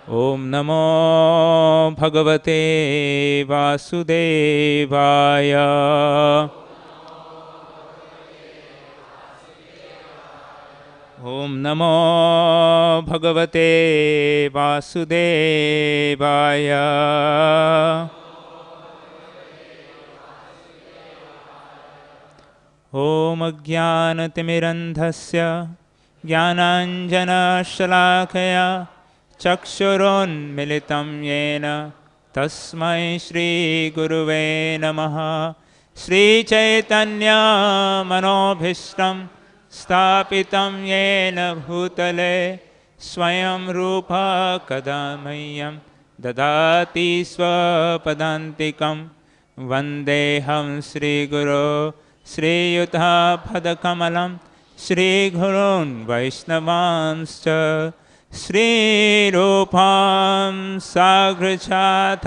Om Namo Bhagavate Vasudevaya. Om Namo Bhagavate Vasudevaya. Om Ajnanatimirandhasya Jnananjana Shalakaya Chakshurunmilitam Yena Tasmai Shri Guruve Namaha. Shri Chaitanya Manobhishtam Stapitam Yena Bhutale Swayam Rupa Kadamayyam Dadati Swapadantikam Vandeham Shri Guru Shri Yudha Padakamalam Shri Gurun Vaishnavanscha Shri Rupam Sagrachatam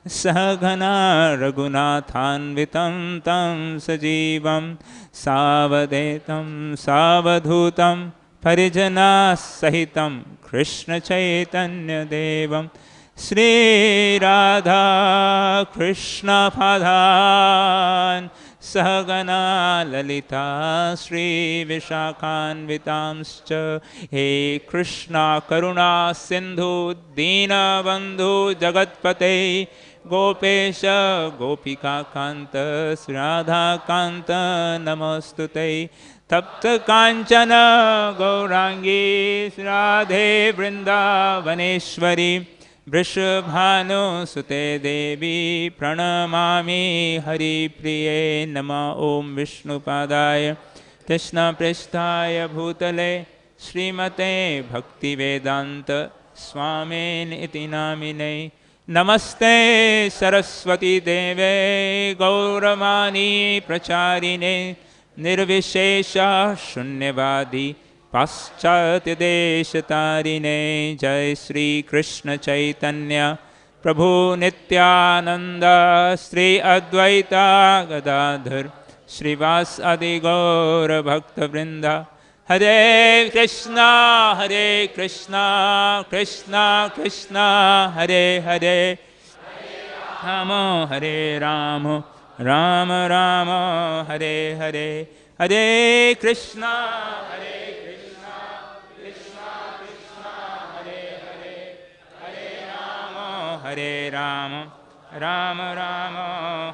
Sahagana Raghunathanvitam Tam Sajivam Savadetam Savadhutam Parijana Sahitam Krishna Chaitanya Devam Shri Radha Krishna Padhan Sahagana Lalita Shri Vishakhanvitamscha. He Krishna Karuna Sindhu Dina Bandhu Jagatpate Gopesha Gopika Kanta Radha Kanta Namostute. Tapta Kanchana Gaurangi Radhe Vrindavaneshwari Vrishabhanu Sute Devi Pranamami Hari Priye Nama. Om Vishnu Padaya Krishna Pristhaya Bhutale Srimate Bhaktivedanta Swami Iti Namine. Namaste Saraswati Deve Gauramani Pracharine Nirvishesha Shunyavadi Paschatya Deshatarine. Jai Sri Krishna Chaitanya Prabhu Nityananda Sri Advaita Gadadhar Srivas Adi Gaura Bhakta Vrinda. Hare Krishna Krishna Krishna Hare Hare Rama Hare Rama Rama Rama Hare Hare. Hare Krishna Krishna Krishna Hare Hare. Hare Rama Rama Rama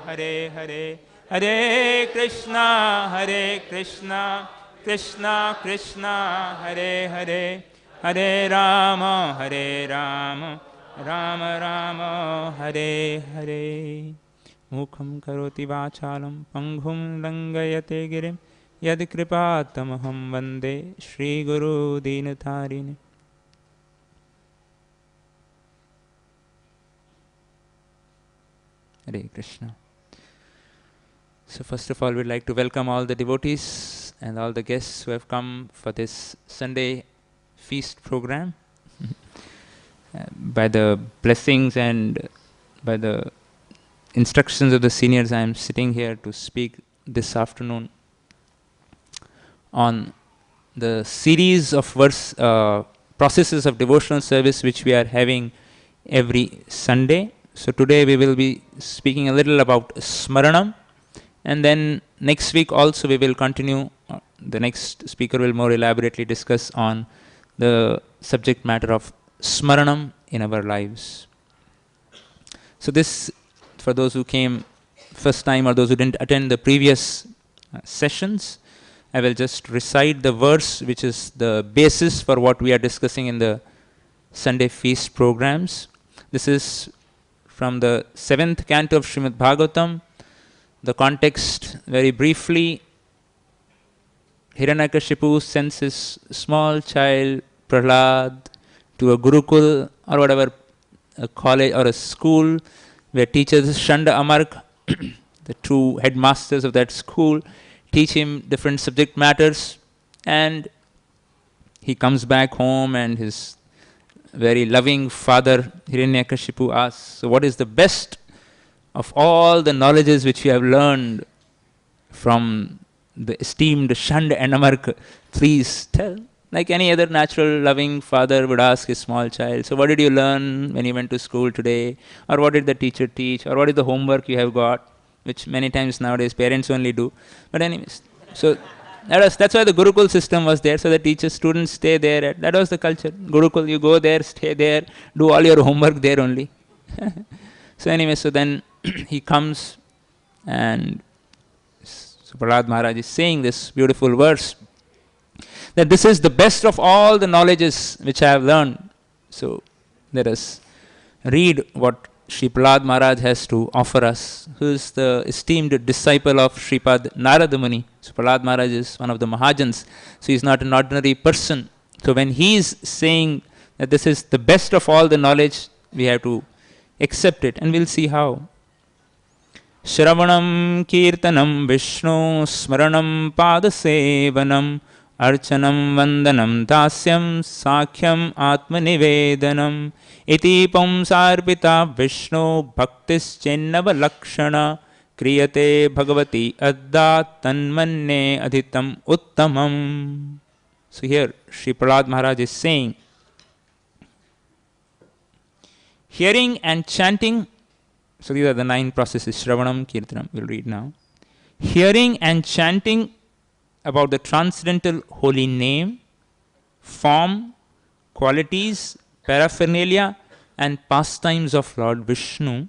Hare Hare. Hare Krishna Krishna Krishna Hare Hare. Hare Rama Rama Rama Hare Hare. Mukham karoti vachalam panghum langayate girim yad kripatamaham vande Shri Guru Dinatharine. Hare Krishna. So first of all, we'd like to welcome all the devotees and all the guests who have come for this Sunday feast program. By the blessings and by the instructions of the seniors, I am sitting here to speak this afternoon on the series of processes of devotional service which we are having every Sunday. So today we will be speaking a little about Smaranam, and then next week also we will continue. The next speaker will more elaborately discuss on the subject matter of Smaranam in our lives. So this, for those who came first time or those who didn't attend the previous sessions, I will just recite the verse which is the basis for what we are discussing in the Sunday feast programs. This is from the 7th canto of Srimad Bhagavatam. The context, very briefly, Hiranyakashipu sends his small child Prahlad to a Gurukul or whatever, a college or a school where teachers Shanda Amark, the two headmasters of that school, teach him different subject matters, and he comes back home and his very loving father Hiranyakashipu asks, so what is the best of all the knowledges which you have learned from the esteemed Shanda and Amark? Please tell. Like any other natural, loving father would ask his small child, so what did you learn when you went to school today? Or what did the teacher teach? Or what is the homework you have got? Which many times nowadays parents only do. But anyways, so that's why the Gurukul system was there, so the teachers, students stay there. That was the culture. Gurukul, you go there, stay there, do all your homework there only. So anyway, so then he comes, and so Prahlad Maharaj is saying this beautiful verse, that this is the best of all the knowledges which I have learned. So let us read what Sri Prahlad Maharaj has to offer us, who is the esteemed disciple of Sripad Narada Muni. So Prahlad Maharaj is one of the Mahajans, so he is not an ordinary person. So when he is saying that this is the best of all the knowledge, we have to accept it, and we'll see how. Shravanam Kirtanam Vishnu Smaranam Padasevanam Archanam Vandanam Dasyam Sakhyam Atmanivedanam Iti Pumsarpita Vishnu Bhaktis Chennava Lakshana Kriyate Bhagavati Adda Tanmanne Adhitam Uttamam. So here Sri Prahlad Maharaj is saying, hearing and chanting, so these are the 9 processes, Shravanam, Kirtanam, we'll read now. Hearing and chanting about the transcendental holy name, form, qualities, paraphernalia and pastimes of Lord Vishnu,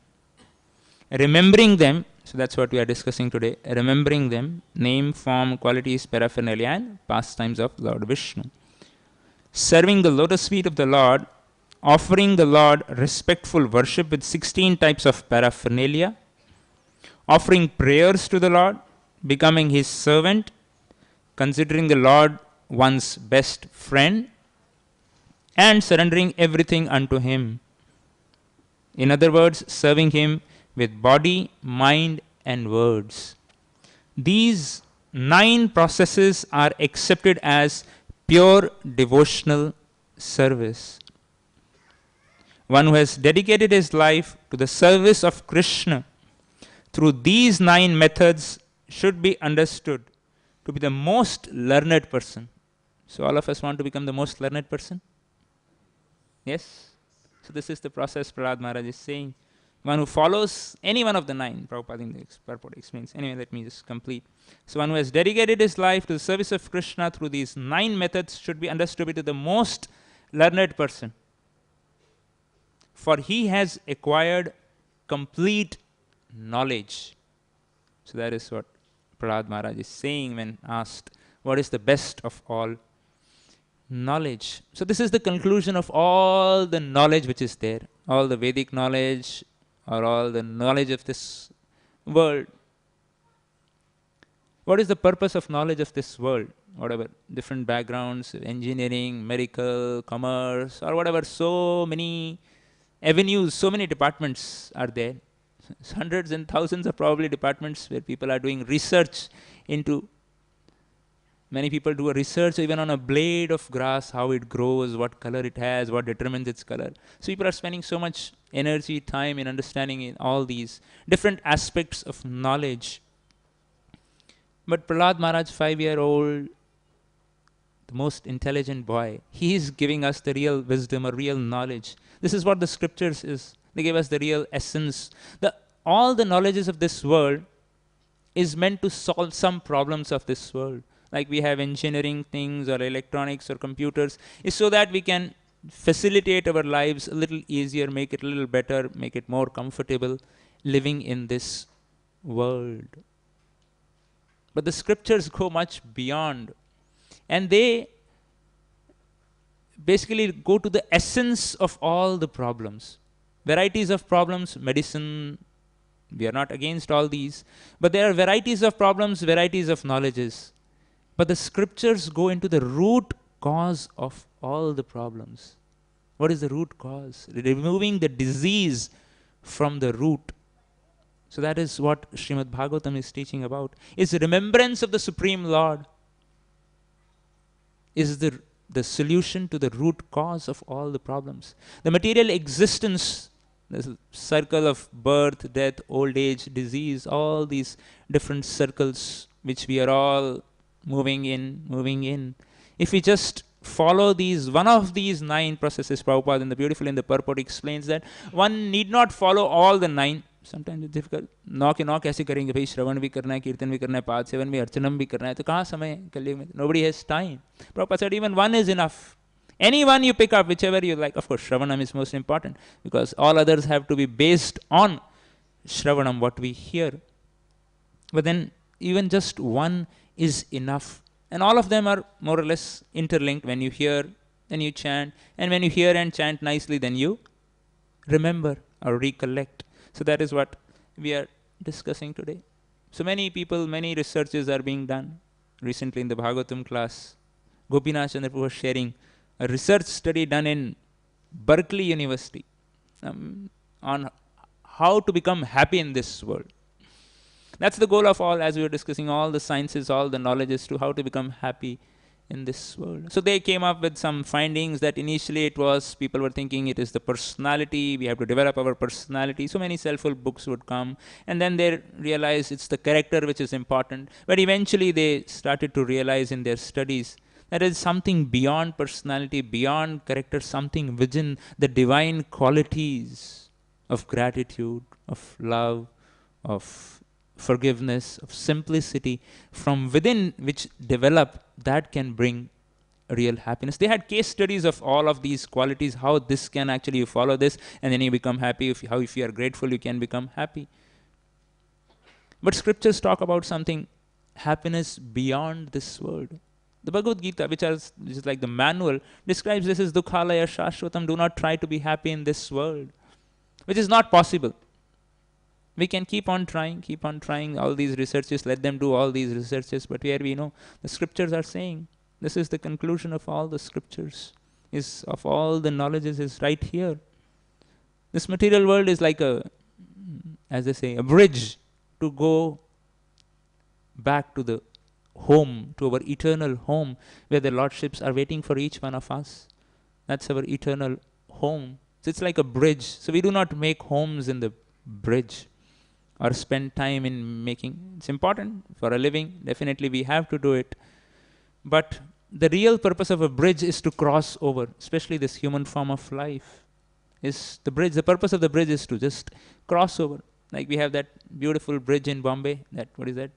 remembering them, so that's what we are discussing today, remembering them, name, form, qualities, paraphernalia and pastimes of Lord Vishnu. Serving the lotus feet of the Lord, offering the Lord respectful worship with 16 types of paraphernalia, offering prayers to the Lord, becoming His servant, considering the Lord one's best friend, and surrendering everything unto Him. In other words, serving Him with body, mind and words. These 9 processes are accepted as pure devotional service. One who has dedicated his life to the service of Krishna through these 9 methods should be understood to be the most learned person. So all of us want to become the most learned person? Yes? So this is the process Prahlad Maharaj is saying. One who follows any one of the 9, Prabhupada explains. Anyway, let me just complete. So one who has dedicated his life to the service of Krishna through these 9 methods should be understood to be the most learned person. For he has acquired complete knowledge. So that is what Prahlad Maharaj is saying when asked, what is the best of all knowledge? So this is the conclusion of all the knowledge which is there. All the Vedic knowledge or all the knowledge of this world. What is the purpose of knowledge of this world? Whatever, different backgrounds, engineering, medical, commerce, or whatever, so many avenues, so many departments are there. Hundreds and thousands of probably departments where people are doing research into. Many people do a research even on a blade of grass, how it grows, what color it has, what determines its color. So people are spending so much energy, time in understanding in all these different aspects of knowledge. But Prahlad Maharaj, 5-year-old, the most intelligent boy, he is giving us the real wisdom or real knowledge. This is what the scriptures is. They give us the real essence. All the knowledges of this world is meant to solve some problems of this world. Like we have engineering things or electronics or computers, is so that we can facilitate our lives a little easier, make it a little better, make it more comfortable living in this world. But the scriptures go much beyond, and they basically go to the essence of all the problems. Varieties of problems, medicine, we are not against all these, but there are varieties of problems, varieties of knowledges. But the scriptures go into the root cause of all the problems. What is the root cause? Removing the disease from the root. So that is what Srimad Bhagavatam is teaching about. Is remembrance of the Supreme Lord is the solution to the root cause of all the problems. The material existence, the circle of birth, death, old age, disease, all these different circles which we are all moving in. If we just follow these, one of these 9 processes, Prabhupada in the beautiful in the purport explains that one need not follow all the 9. Sometimes it's difficult. नौ के नौ कैसे करेंगे भाई, श्रवण भी करना है, कीर्तन भी करना है, पाद सेवन भी, अर्चनम भी करना है, तो कहाँ समय है कलयुग में? Nobody has time. Prabhupada said even one is enough. Any one you pick up, whichever you like. Of course, Shravanam is most important because all others have to be based on Shravanam, what we hear. But then even just one is enough. And all of them are more or less interlinked. When you hear, then you chant. And when you hear and chant nicely, then you remember or recollect. So that is what we are discussing today. So many people, many researches are being done. Recently in the Bhagavatam class, Gopinath Chandra was sharing a research study done in Berkeley University on how to become happy in this world. That's the goal of all, as we were discussing, all the sciences, all the knowledges to how to become happy in this world. So they came up with some findings that initially it was, people were thinking it is the personality, we have to develop our personality. So many self-help books would come, and then they realized it's the character which is important. But eventually they started to realize in their studies that there is something beyond personality, beyond character, something within the divine qualities of gratitude, of love, of forgiveness, of simplicity, from within which develop, that can bring real happiness. They had case studies of all of these qualities, how this can actually, you follow this and then you become happy, if you are grateful you can become happy. But scriptures talk about something, happiness beyond this world. The Bhagavad Gita, which is like the manual, describes this as dukhalaya shashvatam, do not try to be happy in this world, which is not possible. We can keep on trying all these researches, let them do all these researches, but here we know the scriptures are saying, this is the conclusion of all the scriptures, is of all the knowledges is right here. This material world is like a, as they say, a bridge to go back to the home, to our eternal home, where the lordships are waiting for each one of us. That's our eternal home. So it's like a bridge. So we do not make homes in the bridge or spend time in making. It's important for a living. Definitely we have to do it. But the real purpose of a bridge is to cross over, especially this human form of life. Is the bridge, the purpose of the bridge is to just cross over. Like we have that beautiful bridge in Bombay, that, what is that?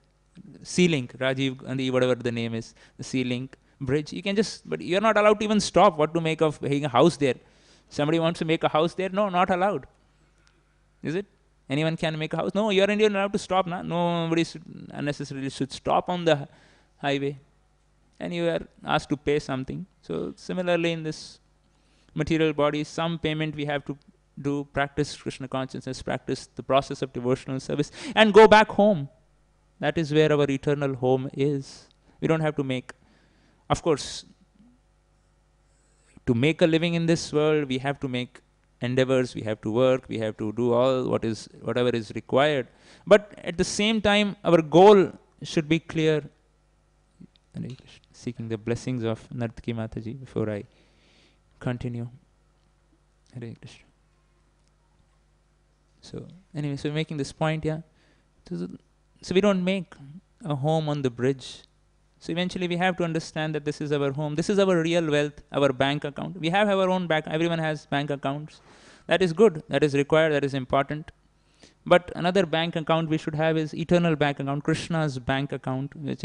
Sea-Link, Rajiv Gandhi, whatever the name is, the Sea-Link bridge. You can just, but you're not allowed to even stop. What to make of making a house there? Somebody wants to make a house there? No, not allowed. Is it? Anyone can make a house? No, you're Indian, allowed to stop. Nah? Nobody should unnecessarily should stop on the highway. And you are asked to pay something. So similarly in this material body, some payment we have to do, practice Krishna consciousness, practice the process of devotional service, and go back home. That is where our eternal home is. We don't have to make, of course, to make a living in this world, we have to make endeavors, we have to work, we have to do all whatever is required. But at the same time, our goal should be clear. Seeking the blessings of Nartaki Mataji before I continue. Hare Krishna. So anyway, so making this point, yeah. So we don't make a home on the bridge. So eventually we have to understand that this is our home. This is our real wealth, our bank account. We have our own bank. Everyone has bank accounts. That is good. That is required. That is important. But another bank account we should have is eternal bank account, Krishna's bank account, which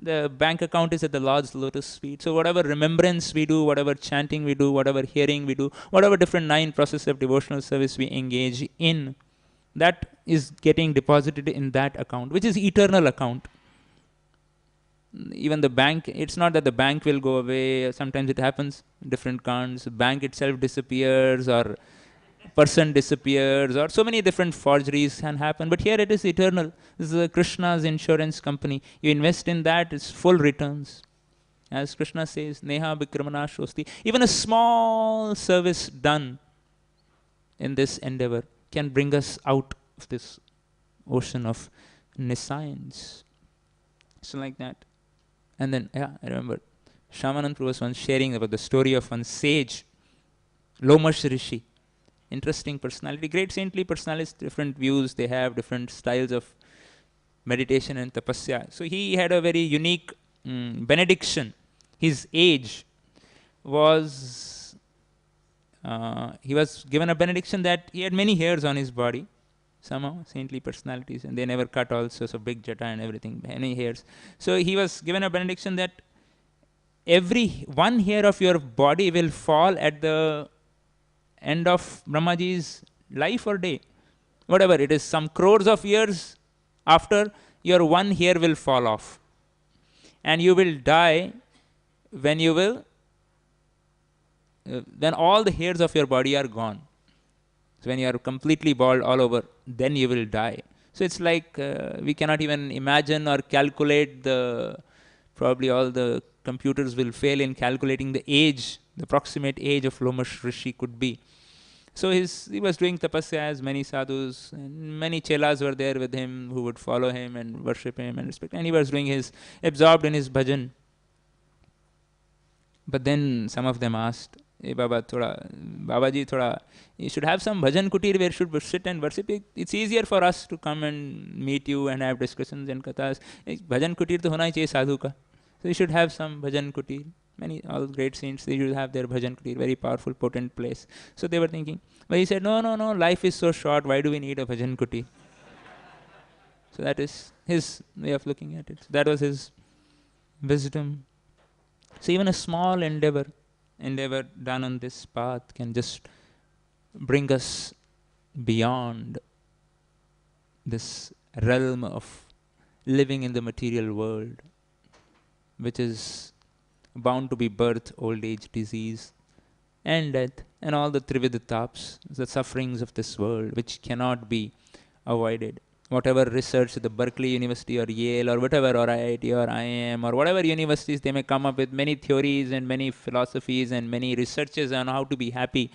the bank account is at the Lord's lotus feet. So whatever remembrance we do, whatever chanting we do, whatever hearing we do, whatever different 9 processes of devotional service we engage in, that is getting deposited in that account, which is eternal account. Even the bank, it's not that the bank will go away. Sometimes it happens, different accounts, bank itself disappears, or person disappears, or so many different forgeries can happen. But here it is eternal. This is Krishna's insurance company. You invest in that, it's full returns. As Krishna says, Neha Vikramana Shosti. Even a small service done in this endeavor can bring us out of this ocean of nescience. So like that. And then, yeah, I remember Shamanand Prabhu was once sharing about the story of one sage, Lomash Rishi. Interesting personality, great saintly personalities, different views, they have different styles of meditation and tapasya. So he had a very unique benediction his age was, he was given a benediction that he had many hairs on his body, somehow, saintly personalities, and they never cut also, so big jata and everything, many hairs. So he was given a benediction that every one hair of your body will fall at the end of Brahmaji's life or day. Whatever it is, some crores of years after, your one hair will fall off. And you will die when you will, when all the hairs of your body are gone. So when you are completely bald all over, then you will die. So it's like we cannot even imagine or calculate the, probably all the computers will fail in calculating the age, the approximate age of Lomash Rishi could be. So he was doing tapasya as many sadhus, and many chelas were there with him who would follow him and worship him and respect. And he was doing his, absorbed in his bhajan. But then some of them asked, hey Babaji, you should have some bhajan kutir where you should sit and worship. It's easier for us to come and meet you and have discussions and kathas. Bhajan kutir to hona hi chahiye sadhu ka. So you should have some bhajan kutir. Many, all great saints, they should have their bhajan kutir, very powerful, potent place. So they were thinking. But he said, no, life is so short, why do we need a bhajan kutir? So that is his way of looking at it. So that was his wisdom. So even a small endeavor done on this path can just bring us beyond this realm of living in the material world, which is bound to be birth, old age, disease, and death, and all the trividataps, the sufferings of this world, which cannot be avoided. Whatever research the Berkeley University or Yale or whatever, or IIT or IIM or whatever universities, they may come up with many theories and many philosophies and many researches on how to be happy.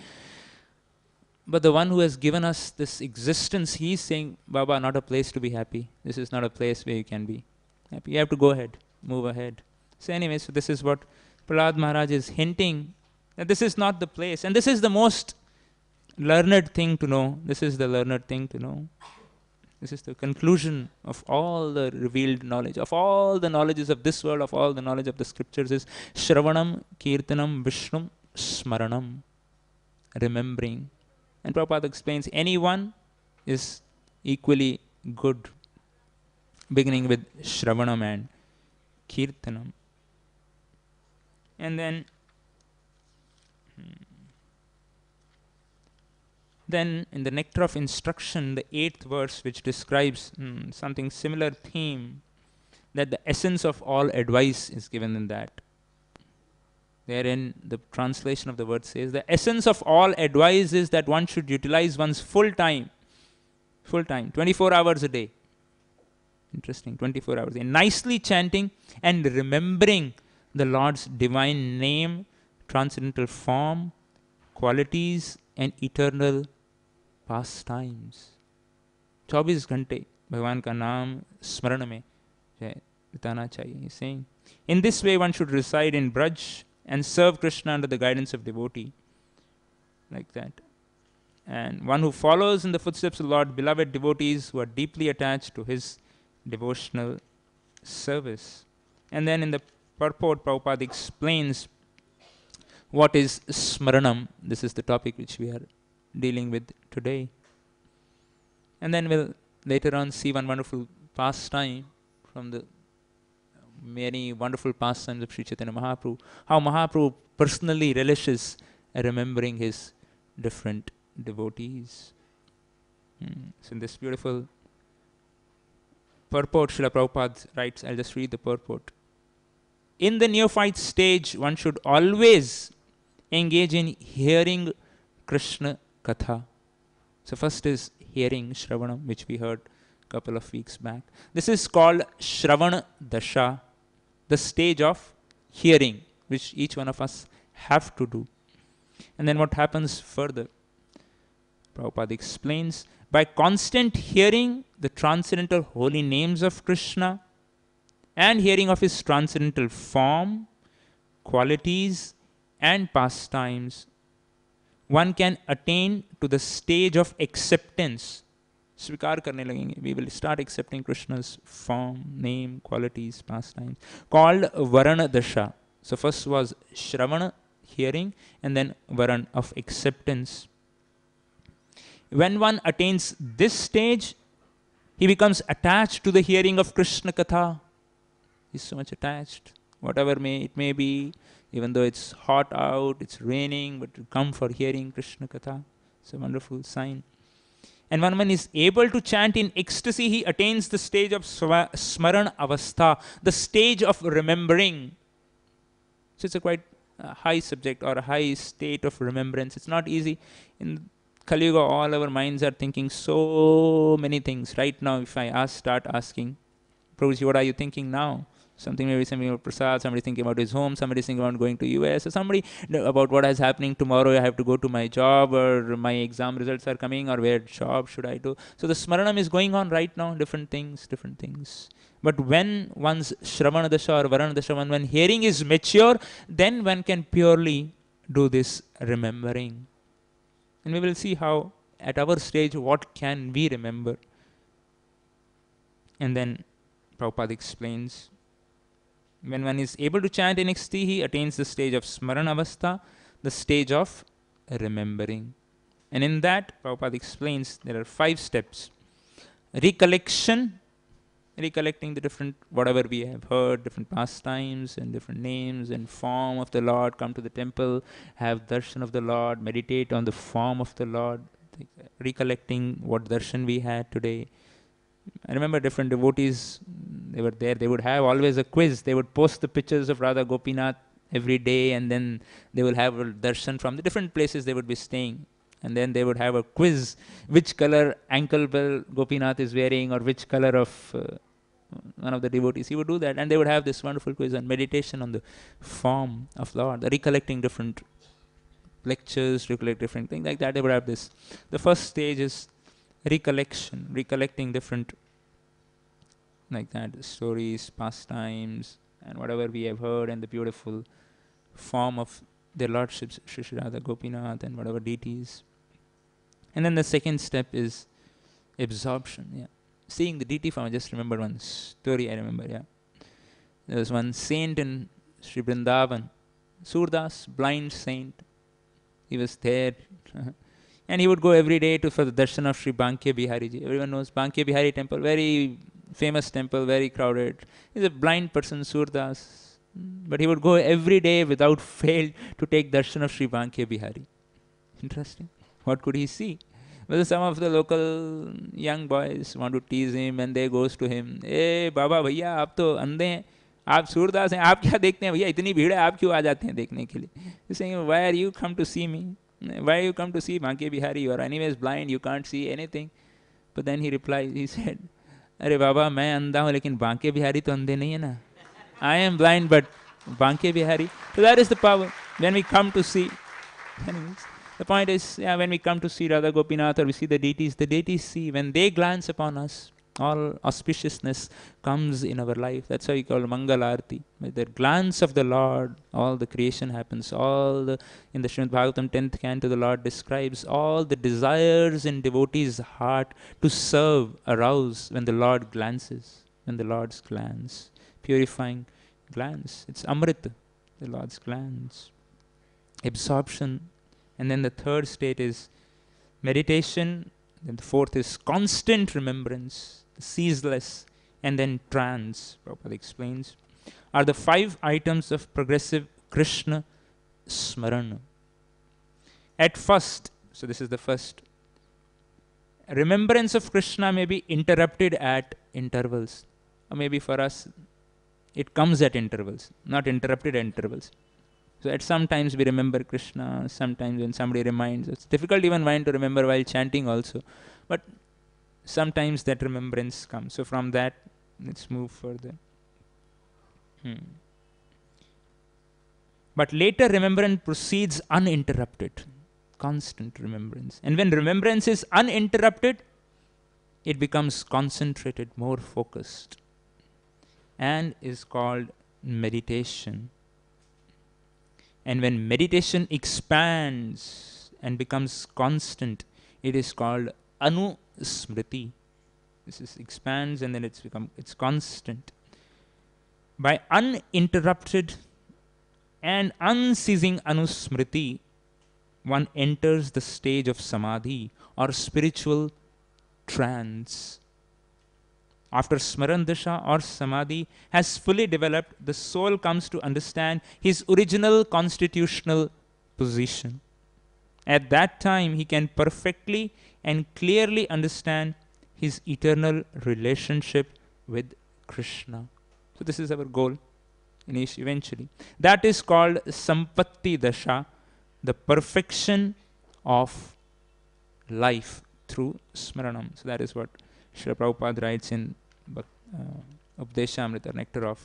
But the one who has given us this existence, he is saying, Baba, not a place to be happy. This is not a place where you can be happy. You have to go ahead, move ahead. So anyway, so this is what Prahlad Maharaj is hinting, that this is not the place. And this is the most learned thing to know. This is the learned thing to know. This is the conclusion of all the revealed knowledge, of all the knowledges of this world, of all the knowledge of the scriptures is Shravanam, Kirtanam, Vishnum, Smaranam. Remembering. And Prabhupada explains, anyone is equally good, beginning with Shravanam and Kirtanam. And then in the Nectar of Instruction, the 8th verse, which describes something similar theme, that the essence of all advice is given in that. Therein, the translation of the word says, the essence of all advice is that one should utilize one's full time, 24 hours a day. Interesting, 24 hours a day. Nicely chanting and remembering the Lord's divine name, transcendental form, qualities, and eternal pastimes. 24 घंटे भगवान का नाम स्मरण में बिताना चाहिए. He's saying, in this way one should reside in Vraj and serve Krishna under the guidance of devotee, like that. And one who follows in the footsteps of the Lord, beloved devotees who are deeply attached to his devotional service. And then in the purport, Prabhupada explains what is Smaranam. This is the topic which we are dealing with today. And then we'll later on see one wonderful pastime from the many wonderful pastimes of Sri Chaitanya Mahaprabhu, how Mahaprabhu personally relishes remembering his different devotees. So in this beautiful purport, Srila Prabhupada writes, I'll just read the purport. In the neophyte stage, one should always engage in hearing Krishna Katha. So first is hearing, Shravanam, which we heard a couple of weeks back. This is called Shravana Dasha, the stage of hearing, which each one of us have to do. And then what happens further? Prabhupada explains, by constant hearing the transcendental holy names of Krishna and hearing of his transcendental form, qualities, and pastimes, one can attain to the stage of acceptance. Svikar karne lagenge. We will start accepting Krishna's form, name, qualities, pastimes, called Varana Dasha. So first was Shravana, hearing, and then Varan, of acceptance. When one attains this stage, he becomes attached to the hearing of Krishna Katha. He's so much attached. Whatever it may be, even though it's hot out, it's raining, but to come for hearing Krishna Katha. It's a wonderful sign. And when one is able to chant in ecstasy, he attains the stage of Smaran Avastha, the stage of remembering. So it's a quite high subject or a high state of remembrance. It's not easy. In Kali Yuga, all our minds are thinking so many things. Right now, if I start asking, Prabhuji, what are you thinking now? Maybe something about Prasad, somebody thinking about his home, somebody thinking about going to US, or somebody about what is happening tomorrow, I have to go to my job, or my exam results are coming, or where job should I do. So the Smaranam is going on right now, different things. But when one's Shravana Dasha or Varana Dasha, when hearing is mature, then one can purely do this remembering. And we will see how at our stage, what can we remember. And then Prabhupada explains, when one is able to chant in ecstasy, he attains the stage of Smaran Avastha, the stage of remembering. And in that, Prabhupada explains, there are 5 steps. Recollection, recollecting the different, whatever we have heard, different pastimes and different names and form of the Lord, come to the temple, have darshan of the Lord, meditate on the form of the Lord, recollecting what darshan we had today. I remember different devotees, they were there, they would have always a quiz. They would post the pictures of Radha Gopinath every day, and then they will have a darshan from the different places they would be staying. And then they would have a quiz, which color ankle bell Gopinath is wearing, or which color of one of the devotees. He would do that, and they would have this wonderful quiz on meditation on the form of Lord, recollecting different lectures, recollect different things like that. They would have this. The first stage is recollection, recollecting different, like that, stories, pastimes, and whatever we have heard, and the beautiful form of their lordships, Shri Radha Gopinath, and whatever deities. And then the second step is absorption. Yeah, seeing the deity form. I just remember one story. I remember. Yeah, there was one saint in Sri Vrindavan, Surdas, blind saint. He was there. And he would go every day for the darshan of Sri Bankya Bihari ji. Everyone knows Bankya Bihari temple, very famous temple, very crowded. He's a blind person, Surdas. But he would go every day without fail to take darshan of Sri Bankya Bihari. Interesting. What could he see? Well, some of the local young boys want to tease him, and they goes to him, "Hey, Baba भैया आप तो अंधे हैं, आप सूरदास हैं, आप क्या देखते हैं भैया, इतनी भीड़ है, आप क्यों आ जाते हैं देखने के लिए?" He's saying, "Why are you come to see me? Why you come to see Bankya Bihari? You are anyways blind, you can't see anything." But then he replied, he said, "अरे बाबा मैं अंधा हूँ लेकिन बांके बिहारी तो अंधे नहीं है ना. I am blind but Bankya Bihari." So that is the power. When we come to see, anyways, the point is, yeah, when we come to see Radha Gopinath, or we see the deities see, when they glance upon us, all auspiciousness comes in our life. That's why we call Mangal Arati. With the glance of the Lord, all the creation happens. In the Srimad Bhagavatam 10th canto, the Lord describes all the desires in devotee's heart to serve arouse when the Lord glances, when the Lord's glance, purifying glance. It's Amrit, the Lord's glance. Absorption. And then the third state is meditation. Then the fourth is constant remembrance, ceaseless, and then trance, Prabhupada explains, are the 5 items of progressive Krishna Smarana. At first, so this is the first, remembrance of Krishna may be interrupted at intervals. Or maybe for us, it comes at intervals, not interrupted at intervals. So at some times we remember Krishna, sometimes when somebody reminds, it's difficult even mind to remember while chanting also. But sometimes that remembrance comes. So from that, let's move further. But later remembrance proceeds uninterrupted, constant remembrance. And when remembrance is uninterrupted, it becomes concentrated, more focused, and is called meditation. And when meditation expands and becomes constant, it is called anusmriti. This is expands and then it's constant. By uninterrupted and unceasing anusmriti, one enters the stage of samadhi or spiritual trance. After Smaran Dasha or Samadhi has fully developed, the soul comes to understand his original constitutional position. At that time, he can perfectly and clearly understand his eternal relationship with Krishna. So this is our goal eventually. That is called Sampatti Dasha, the perfection of life through Smaranam. So that is what Srila Prabhupada writes in Updeshamrita, Nectar of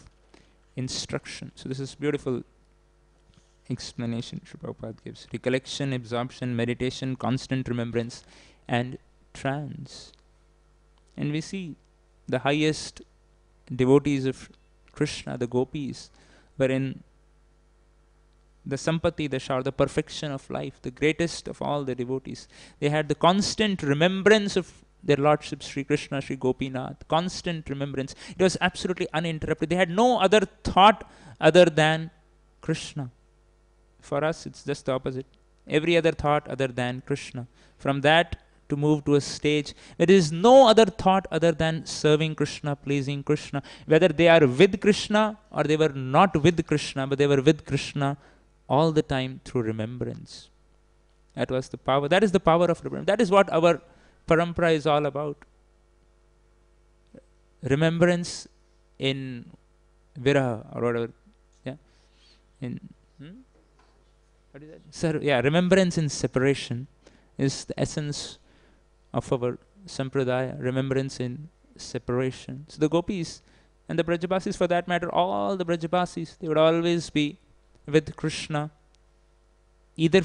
Instruction. So this is beautiful explanation Srila Prabhupada gives. Recollection, absorption, meditation, constant remembrance, and trance. And we see the highest devotees of Krishna, the gopis, were in the Sampatti Dasha, or the perfection of life, the greatest of all the devotees. They had the constant remembrance of their Lordship Sri Krishna, Sri Gopinath, constant remembrance. It was absolutely uninterrupted. They had no other thought other than Krishna. For us, it's just the opposite. Every other thought other than Krishna. From that to move to a stage where there is no other thought other than serving Krishna, pleasing Krishna. Whether they are with Krishna or they were not with Krishna, but they were with Krishna all the time through remembrance. That was the power. That is the power of remembrance. That is what our parampara is all about. Remembrance in viraha, or whatever. Yeah. What is that? Sir, yeah, remembrance in separation is the essence of our sampradaya. Remembrance in separation. So the gopis and the Brajabasis, for that matter, all the Brajabasis, they would always be with Krishna. Either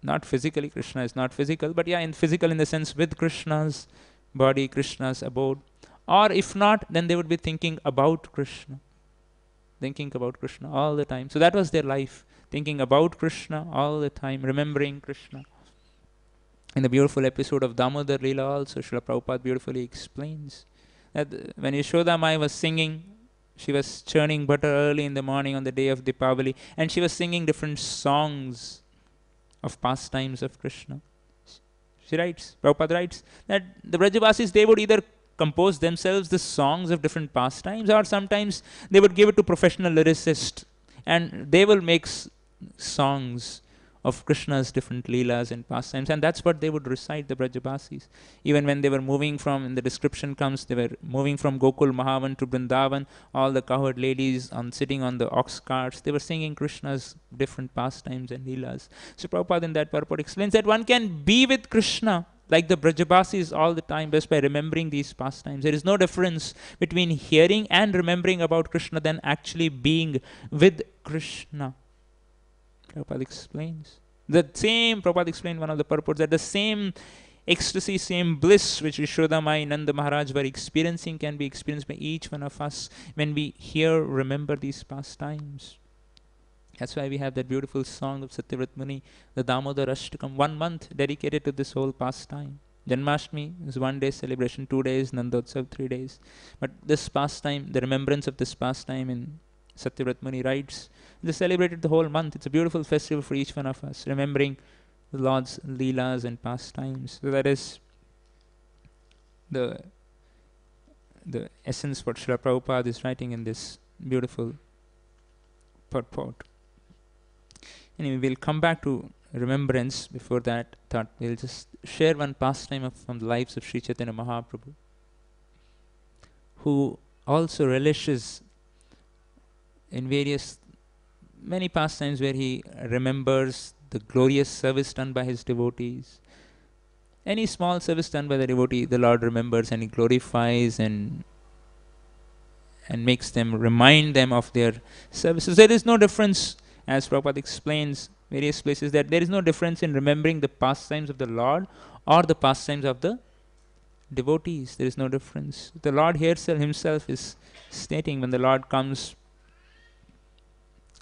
not physically, Krishna is not physical, but yeah, in physical in the sense with Krishna's body, Krishna's abode. Or if not, then they would be thinking about Krishna. Thinking about Krishna all the time. So that was their life. Thinking about Krishna all the time, remembering Krishna. In the beautiful episode of Damodar Leela also, Srila Prabhupada beautifully explains that when Yashoda Mai was singing, she was churning butter early in the morning on the day of Deepavali, and she was singing different songs of pastimes of Krishna. She writes, Prabhupada writes, that the Brajabasis, they would either compose themselves the songs of different pastimes, or sometimes they would give it to professional lyricists, and they will make songs of Krishna's different leelas and pastimes, and that's what they would recite, the Brajabasis. Even when they were moving from, in the description comes, they were moving from Gokul Mahavan to Vrindavan, all the cowherd ladies sitting on the ox carts, they were singing Krishna's different pastimes and leelas. So Prabhupada in that purport explains that one can be with Krishna like the Brajabasis all the time just by remembering these pastimes. There is no difference between hearing and remembering about Krishna than actually being with Krishna. Prabhupada explains. The same, Prabhupada explained one of the purports, that the same ecstasy, same bliss which Yashoda Mai, Nanda Maharaj were experiencing can be experienced by each one of us when we remember these pastimes. That's why we have that beautiful song of Satyavrat Muni, the Damodar Ashtakam, 1 month dedicated to this whole pastime. Janmashtami is 1 day celebration, 2 days, Nandotsav 3 days. But this pastime, the remembrance of this pastime in Satyavrat Muni writes, they celebrated the whole month. It's a beautiful festival for each one of us, remembering the Lord's leelas and pastimes. So that is the essence what Srila Prabhupada is writing in this beautiful purport. Anyway, we'll come back to remembrance. Before that, thought we'll just share one pastime from the lives of Sri Chaitanya Mahaprabhu, who also relishes in many pastimes where he remembers the glorious service done by his devotees. Any small service done by the devotee, the Lord remembers and he glorifies and makes them, remind them of their services. There is no difference, as Prabhupada explains various places, that there is no difference in remembering the pastimes of the Lord or the pastimes of the devotees. There is no difference. The Lord here himself is stating, when the Lord comes,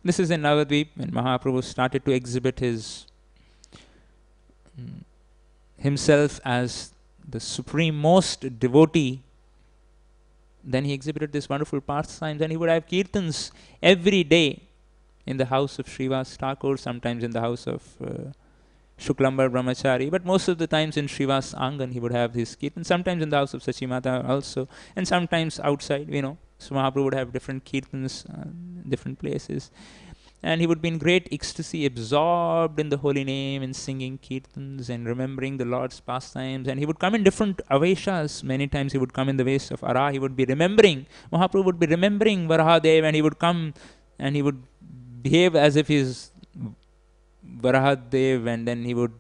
this is in Navadvip, when Mahaprabhu started to exhibit himself as the supreme most devotee. Then he exhibited this wonderful pastimes, and he would have kirtans every day in the house of Srivas Thakur, sometimes in the house of Shuklambar Brahmachari, but most of the times in Srivas Angan he would have his kirtan, sometimes in the house of Sachimata also, and sometimes outside, So Mahaprabhu would have different kirtans, different places. And he would be in great ecstasy, absorbed in the holy name and singing kirtans and remembering the Lord's pastimes. And he would come in different aveshas. Many times he would come in the ways of Ara. He would be remembering, Mahaprabhu would be remembering Varahadev, and he would come and he would behave as if he's Varahadev, and then he would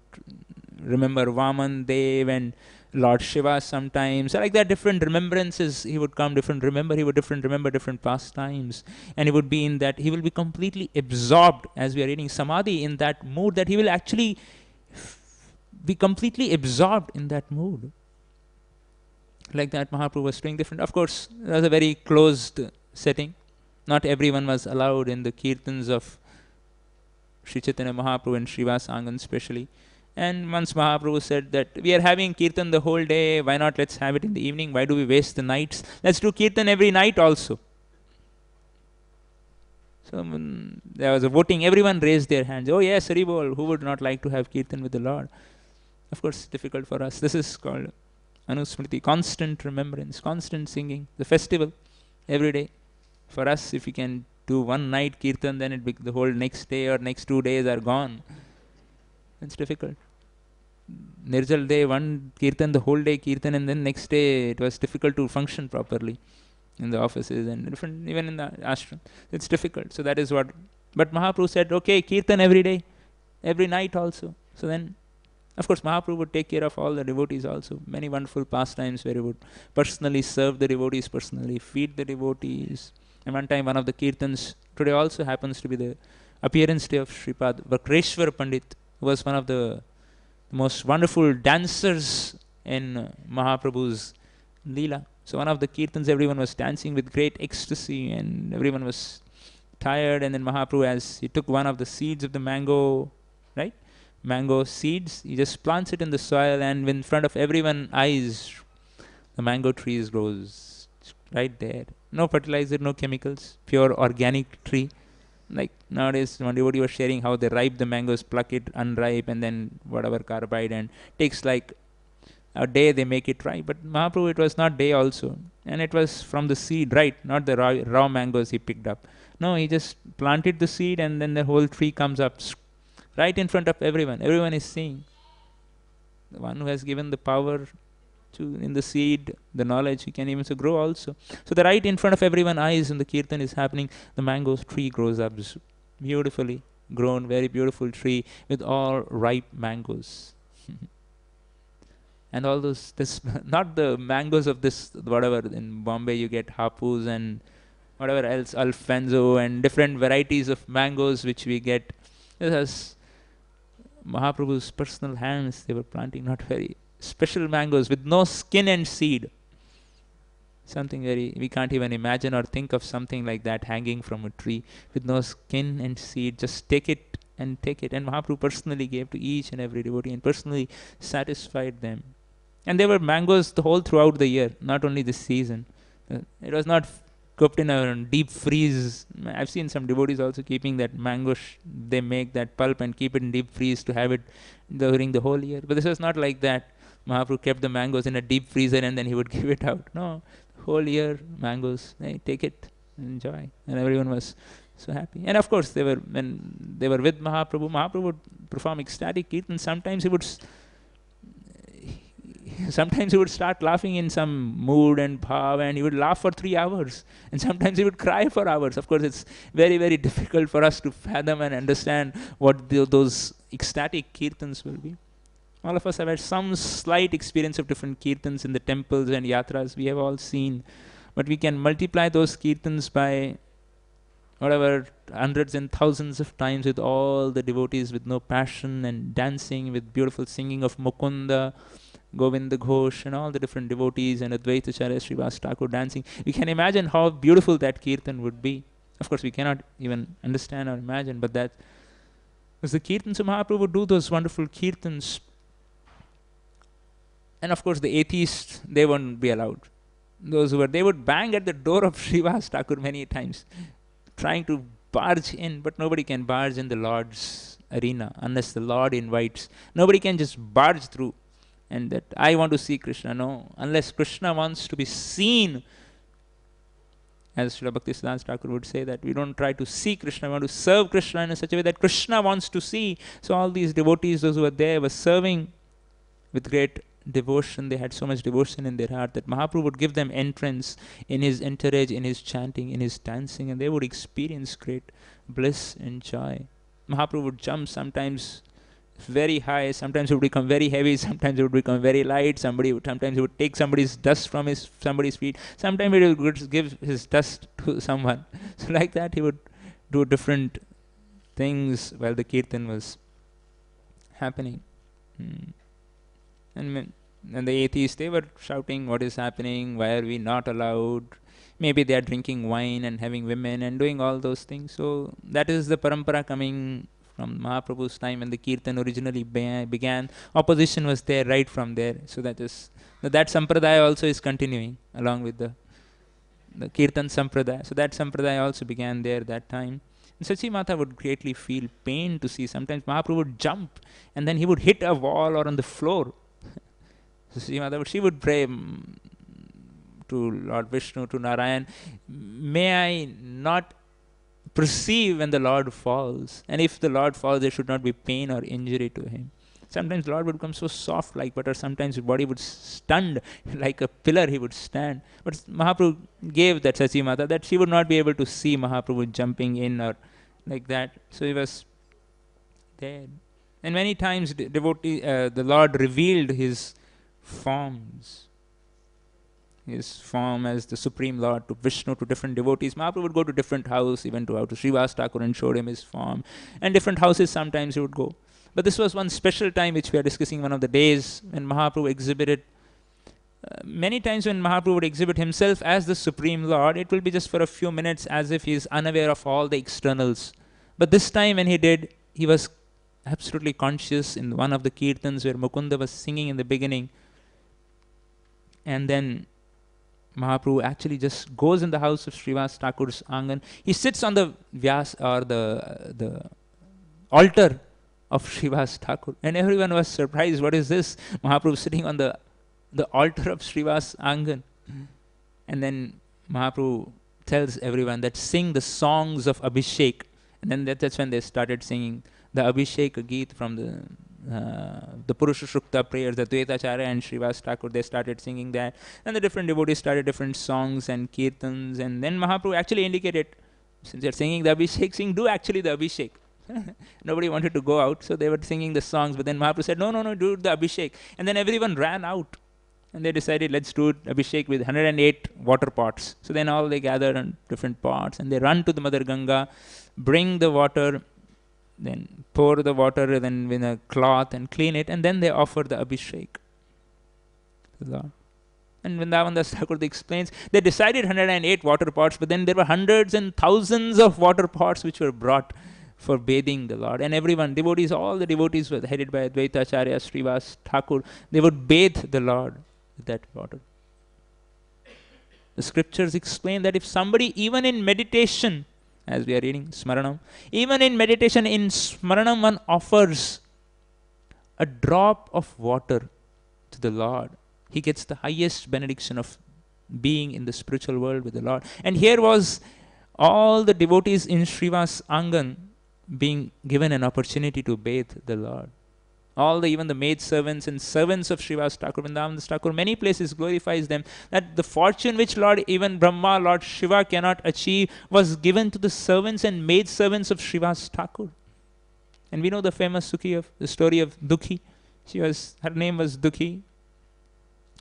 remember Vaman Dev and Lord Shiva sometimes. So like that, different remembrances, he would come, remember different pastimes. And he would be in that, he will be completely absorbed, as we are reading Samadhi, in that mood, that he will actually be completely absorbed in that mood. Like that, Mahaprabhu was doing different. Of course, it was a very closed setting. Not everyone was allowed in the kirtans of Sri Chaitanya Mahaprabhu and Srivas Angan especially. And once Mahaprabhu said that we are having kirtan the whole day, why not let's have it in the evening? Why do we waste the nights? Let's do kirtan every night also. So there was a voting, everyone raised their hands. Oh yes, Haribol, who would not like to have kirtan with the Lord? Of course, it's difficult for us. This is called Anusmriti, constant remembrance, constant singing, the festival, every day. For us, if we can do one night kirtan, then the whole next day or next 2 days are gone. It's difficult. Nirjal day, one kirtan, the whole day kirtan, and then next day it was difficult to function properly in the offices and different, even in the ashram. It's difficult. So that is what. But Mahaprabhu said, okay, kirtan every day, every night also. So then, of course, Mahaprabhu would take care of all the devotees also. Many wonderful pastimes where he would personally serve the devotees, personally feed the devotees. And one time, one of the kirtans, today also happens to be the appearance day of Sripad Vakreshwar Pandit, who was one of the most wonderful dancers in Mahaprabhu's Leela. So one of the kirtans, everyone was dancing with great ecstasy and everyone was tired. And then Mahaprabhu, as he took one of the seeds of the mango, right? Mango seeds, he just plants it in the soil, and in front of everyone's eyes, the mango trees grows right there. No fertilizer, no chemicals, pure organic tree. Like nowadays, one devotee was sharing how they ripe the mangoes, pluck it unripe, and then whatever carbide, and takes like a day they make it ripe. But Mahaprabhu, it was not day also, and it was from the seed, right? Not the raw mangoes he picked up. No, he just planted the seed, and then the whole tree comes up right in front of everyone. Everyone is seeing. The one who has given the power in the seed, the knowledge, he can even so grow also. So the right in front of everyone's eyes in the kirtan is happening. The mango tree grows up beautifully grown, very beautiful tree with all ripe mangoes. And all those, not the mangoes of this, whatever in Bombay you get hapus and whatever else, Alfonso and different varieties of mangoes which we get. This has Mahaprabhu's personal hands, they were planting not very special mangoes with no skin and seed. Something we can't even imagine or think of something like that hanging from a tree with no skin and seed. Just take it and take it. And Mahaprabhu personally gave to each and every devotee and personally satisfied them. And there were mangoes the whole throughout the year, not only this season. It was not kept in a deep freeze. I've seen some devotees also keeping that mango, they make that pulp and keep it in deep freeze to have it during the whole year. But this was not like that. Mahaprabhu kept the mangoes in a deep freezer and then he would give it out. No, whole year mangoes, hey, take it, enjoy. And everyone was so happy. And of course, when they were with Mahaprabhu, Mahaprabhu would perform ecstatic kirtan. Sometimes he would start laughing in some mood and bhav, and he would laugh for 3 hours. And sometimes he would cry for hours. Of course, it's very, very difficult for us to fathom and understand what those ecstatic kirtans will be. All of us have had some slight experience of different kirtans in the temples and yatras. We have all seen. But we can multiply those kirtans by whatever, hundreds and thousands of times with all the devotees with no passion and dancing with beautiful singing of Mukunda, Govinda Ghosh, and all the different devotees and Advaitacharya Srivas Thakur dancing. We can imagine how beautiful that kirtan would be. Of course, we cannot even understand or imagine, but that was the kirtans of Mahaprabhu would do those wonderful kirtans. And of course, the atheists, they wouldn't be allowed. They would bang at the door of Srivas Thakur many times, trying to barge in, but nobody can barge in the Lord's arena unless the Lord invites. Nobody can just barge through and that I want to see Krishna. No, unless Krishna wants to be seen. As Srila Bhaktisiddhanta Thakur would say, that we don't try to see Krishna, we want to serve Krishna in such a way that Krishna wants to see. So all these devotees, those who were there, were serving with great devotion. They had so much devotion in their heart that Mahaprabhu would give them entrance in his entourage, in his chanting, in his dancing, and they would experience great bliss and joy. Mahaprabhu would jump sometimes very high, sometimes it would become very heavy, sometimes it would become very light, sometimes he would take somebody's dust from somebody's feet, sometimes he would give his dust to someone. So like that he would do different things while the kirtan was happening. And the atheists, they were shouting, what is happening, why are we not allowed? Maybe they are drinking wine and having women and doing all those things. So that is the parampara coming from Mahaprabhu's time when the kirtan originally began. Opposition was there right from there. So that sampradaya also is continuing along with the kirtan sampradaya. So that sampradaya also began there that time. And Sachi Mata would greatly feel pain to see. Sometimes Mahaprabhu would jump and then he would hit a wall or on the floor. Sachi Mata, she would pray to Lord Vishnu, to Narayan, may I not perceive when the Lord falls, and if the Lord falls there should not be pain or injury to him. Sometimes the Lord would become so soft like butter, sometimes his body would stunned like a pillar he would stand. But Mahaprabhu gave that Sachi Mata that she would not be able to see Mahaprabhu jumping in or like that. So he was there. And many times the Lord revealed his forms, his form as the Supreme Lord to Vishnu, to different devotees. Mahaprabhu would go to different houses, even to Srivas Thakur, and showed him his form. And different houses sometimes he would go. But this was one special time which we are discussing, one of the days when Mahaprabhu exhibited. Many times when Mahaprabhu would exhibit himself as the Supreme Lord, it will be just for a few minutes as if he is unaware of all the externals. But this time when he did, he was absolutely conscious in one of the kirtans where Mukunda was singing in the beginning. And then Mahaprabhu actually just goes in the house of Srivas Thakur's Angan. He sits on the Vyas or the altar of Srivas Thakur, and everyone was surprised. What is this? Mahaprabhu sitting on the altar of Srivas Angan. And then Mahaprabhu tells everyone that sing the songs of Abhishek. And then that's when they started singing the Abhishek Geet from the Purusha Shukta prayers, the Dvaitacharya and Srivas Thakur, they started singing that. And the different devotees started different songs and kirtans. And then Mahaprabhu actually indicated, since they're singing the Abhishek, do actually the Abhishek. Nobody wanted to go out, so they were singing the songs. But then Mahaprabhu said, no, do the Abhishek. And then everyone ran out. And they decided, let's do Abhishek with 108 water pots. So then all they gathered on different pots. And they run to the Mother Ganga, bring the water, then pour the water then with a cloth and clean it, and then they offer the Abhishek to the Lord. And Vrindavan Das Thakur explains, they decided 108 water pots, but then there were hundreds and thousands of water pots which were brought for bathing the Lord. And everyone, devotees, all the devotees were headed by Advaitacharya, Srivas Thakur, they would bathe the Lord with that water. The scriptures explain that if somebody, even in meditation, as we are reading Smaranam, even in meditation, in Smaranam, one offers a drop of water to the Lord, he gets the highest benediction of being in the spiritual world with the Lord. And here was all the devotees in Srivas Angan being given an opportunity to bathe the Lord. Even the maid servants and servants of Srivas Thakur, Vrindavan Das Thakur, many places glorifies them, that the fortune which Lord, even Brahma, Lord Shiva cannot achieve, was given to the servants and maid servants of Srivas Thakur. And we know the famous the story of Dukhi. Her name was Dukhi.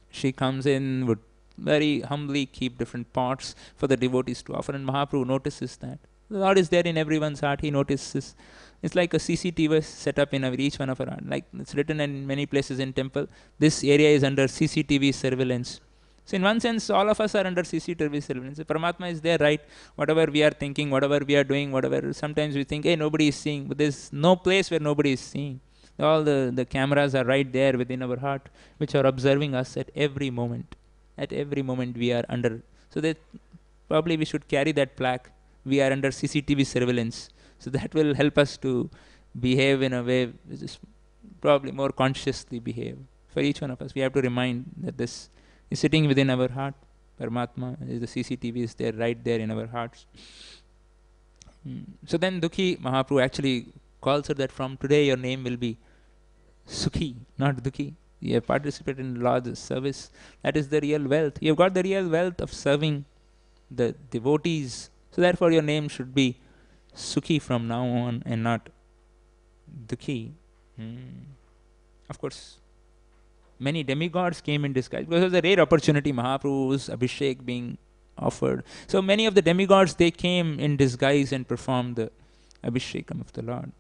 She comes in, would very humbly keep different pots for the devotees to offer, and Mahaprabhu notices that. The Lord is there in everyone's heart, he notices. It's like a CCTV set up in each one of our heart. Like it's written in many places in temple, this area is under CCTV surveillance. So in one sense, all of us are under CCTV surveillance. The Paramatma is there, right? Whatever we are thinking, whatever we are doing, whatever, sometimes we think, hey, nobody is seeing. But there's no place where nobody is seeing. All the cameras are right there within our heart, which are observing us at every moment. At every moment we are under. So that probably we should carry that plaque, we are under CCTV surveillance. So that will help us to behave in a way which is probably more consciously behave. For each one of us, we have to remind that this is sitting within our heart. Paramatma, the CCTV is there, right there in our hearts. So then Dukhi Mahaprabhu actually calls her that from today your name will be Sukhi, not Dukhi. You have participated in Lord's service. That is the real wealth. You have got the real wealth of serving the devotees. So therefore your name should be Sukhi from now on and not Dukhi. Of course, many demigods came in disguise because it was a rare opportunity. Mahaprabhu's Abhishek being offered. So many of the demigods, they came in disguise and performed the Abhishekam of the Lord.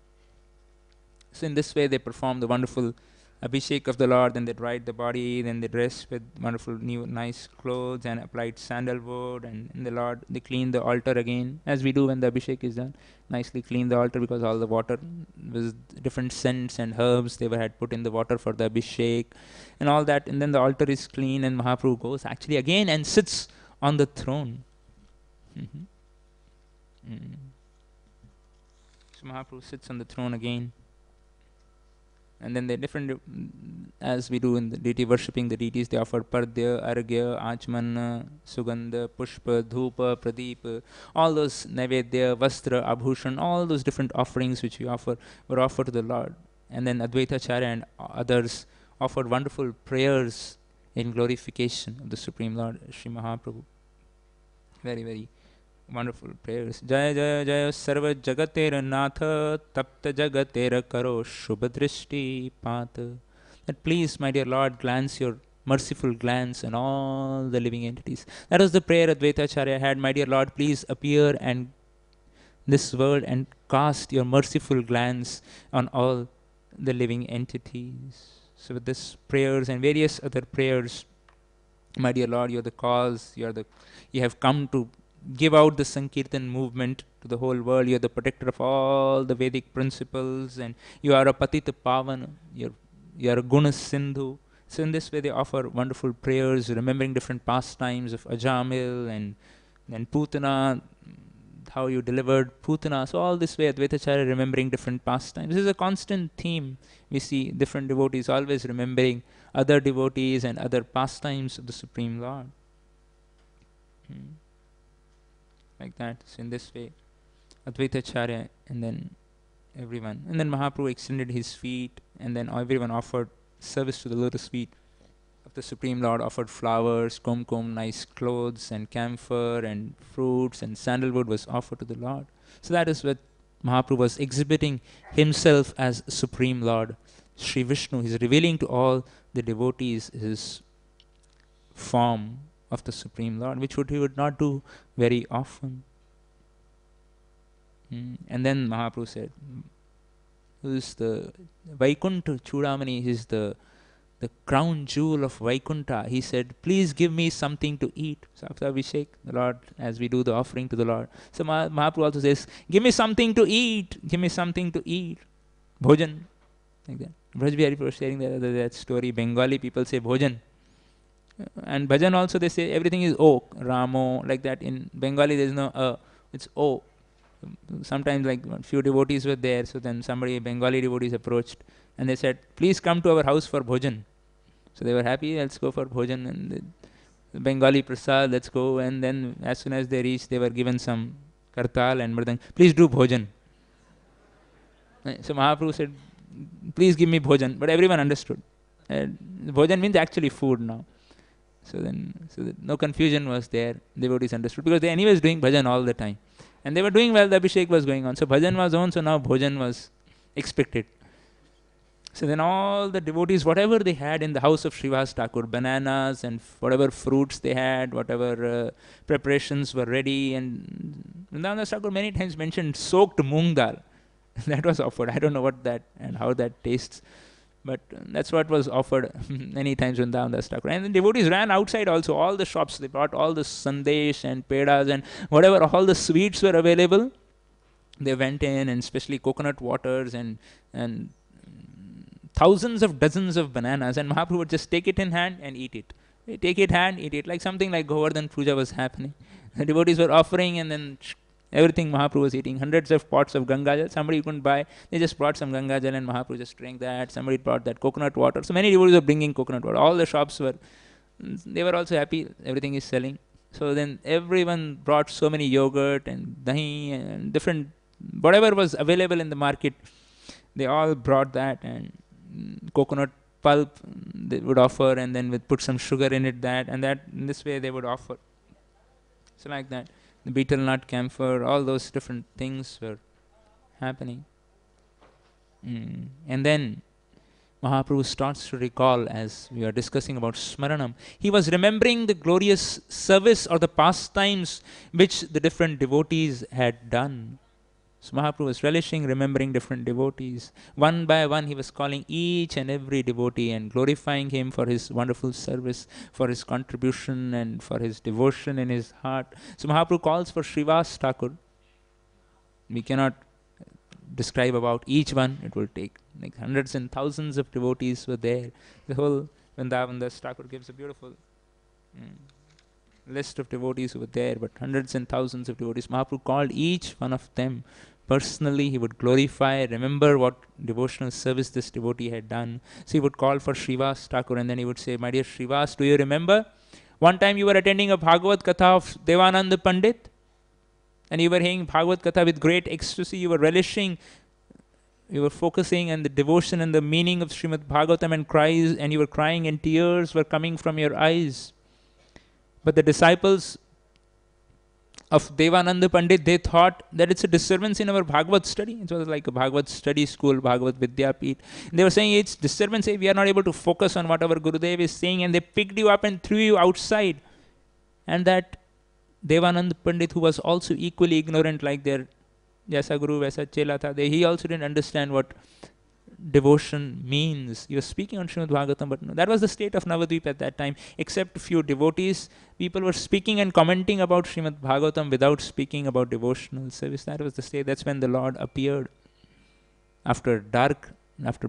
So in this way they performed the wonderful Abhishek of the Lord, then they dried the body, then they dressed with wonderful new nice clothes and applied sandalwood, and in the Lord they cleaned the altar again, as we do when the Abhishek is done. Nicely clean the altar because all the water was different scents and herbs they had put in the water for the Abhishek and all that, and then the altar is clean and Mahaprabhu goes actually again and sits on the throne. So Mahaprabhu sits on the throne again. And then they different, as we do in the deity worshipping the deities, they offer Pardya, Argya, Achman, Sugandha, Pushpa, Dhupa, Pradeep, all those Naivedya, Vastra, Abhushan, all those different offerings which we offer were offered to the Lord. And then Advaita Acharya and others offered wonderful prayers in glorification of the Supreme Lord, Sri Mahaprabhu. Very, very wonderful prayers. Jaya Jaya Jaya Sarva Jagatera Natha Tapta Jagatera Karo Shubhadrishti Pata. That please, my dear Lord, glance your merciful glance on all the living entities. That was the prayer Advaita Acharya had. My dear Lord, please appear and this world and cast your merciful glance on all the living entities. So with this prayers and various other prayers, my dear Lord, you are the cause, you have come to give out the Sankirtan movement to the whole world. You are the protector of all the Vedic principles, and you are a Patita Pavan, you are a Guna Sindhu. So in this way they offer wonderful prayers, remembering different pastimes of Ajamil and Putana, how you delivered Putana. So all this way Advaita Acharya remembering different pastimes. This is a constant theme. We see different devotees always remembering other devotees and other pastimes of the Supreme Lord. Like that. So in this way, Advaita Acharya and then everyone. And then Mahaprabhu extended his feet, and then everyone offered service to the lotus feet of the Supreme Lord, offered flowers, kumkum, nice clothes, and camphor, and fruits, and sandalwood was offered to the Lord. So that is what Mahaprabhu was exhibiting himself as Supreme Lord, Sri Vishnu. He is revealing to all the devotees his form of the Supreme Lord, which he would not do very often. And then Mahaprabhu said, who is the Vaikuntha Chudamani, he is the crown jewel of Vaikuntha. He said, please give me something to eat. So after Abhishek, the Lord, as we do the offering to the Lord. So Mahaprabhu also says, give me something to eat. Give me something to eat. Bhojan. Like that. Vraj Bihari was sharing that story. Bengali people say Bhojan. And bhajan also they say everything is O, Ramo, like that. In Bengali there is no it's O. Sometimes like a few devotees were there, so then Bengali devotees approached and they said, please come to our house for bhojan. So they were happy, let's go for bhojan, and the Bengali prasad, let's go. And then as soon as they reached, they were given some kartal and mridang, please do bhojan. So Mahaprabhu said, please give me bhojan, but everyone understood. Bhojan means actually food now. So no confusion was there. Devotees understood because they anyways doing bhajan all the time, and they were doing well. The Abhishek was going on, so bhajan was on. So now bhojan was expected. So then all the devotees, whatever they had in the house of Srivas Thakur, bananas and whatever fruits they had, whatever preparations were ready, and Vrindavan Thakur many times mentioned soaked moong dal. That was offered. I don't know what that and how that tastes. But that's what was offered many times when Vrindavan Thakur. And the devotees ran outside also, all the shops. They brought all the sandesh and pedas and whatever, all the sweets were available. They went in, and especially coconut waters and thousands of dozens of bananas. And Mahaprabhu would just take it in hand and eat it. Take it hand, eat it. Like something like Govardhan Puja was happening. The devotees were offering and then Everything Mahaprabhu was eating. Hundreds of pots of Ganga Jal. Somebody couldn't buy. They just brought some Ganga Jal and Mahaprabhu just drank that. Somebody brought that coconut water. So many devotees were bringing coconut water. All the shops were, they were also happy. Everything is selling. So then everyone brought so many yogurt and dahi and different, whatever was available in the market. They all brought that, and coconut pulp they would offer, and then would put some sugar in it, that and that. In this way they would offer. So like that, the betel nut, camphor, all those different things were happening. And then Mahaprabhu starts to recall, as we are discussing about Smaranam, he was remembering the glorious service or the pastimes which the different devotees had done. So Mahaprabhu was relishing, remembering different devotees. One by one he was calling each and every devotee and glorifying him for his wonderful service, for his contribution and for his devotion in his heart. So Mahaprabhu calls for Srivas Thakur. We cannot describe about each one. It will take like hundreds and thousands of devotees were there. The whole Vrindavan Das Thakur gives a beautiful list of devotees who were there, but hundreds and thousands of devotees. Mahaprabhu called each one of them personally. He would glorify, remember what devotional service this devotee had done. So he would call for Srivas Thakur, and then he would say, "My dear Srivas, do you remember? One time you were attending a Bhagavad Katha of Devananda Pandit, and you were hearing Bhagavad Katha with great ecstasy. You were relishing, you were focusing on the devotion and the meaning of Srimad Bhagavatam, and cries, and you were crying, and tears were coming from your eyes. But the disciples of Devananda Pandit, they thought that it's a disturbance in our Bhagavad study. It was like a Bhagavad study school, Bhagavad Vidyapit. They were saying it's disturbance, we are not able to focus on what our Gurudev is saying, and they picked you up and threw you outside. And that Devananda Pandit, who was also equally ignorant like their Jaisa Guru, Vaisa Chela tha, he also didn't understand what devotion means. He was speaking on Srimad Bhagavatam, but no, that was the state of Navadvip at that time. Except a few devotees, people were speaking and commenting about Srimad Bhagavatam without speaking about devotional service. That was the state. That's when the Lord appeared. After dark,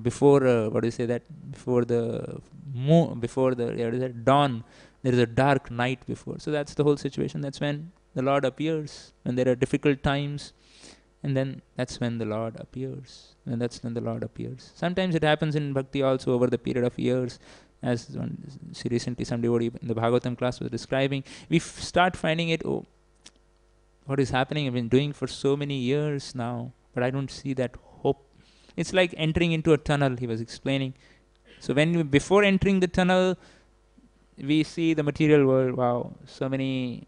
before the moon, before the dawn, there is a dark night before. So that's the whole situation. That's when the Lord appears. When there are difficult times, and then that's when the Lord appears. And that's when the Lord appears. Sometimes it happens in Bhakti also over the period of years. As recently some devotee in the Bhagavatam class was describing, we start finding it, oh, what is happening? I've been doing for so many years now, but I don't see that hope. It's like entering into a tunnel, he was explaining. So before entering the tunnel, we see the material world, wow, so many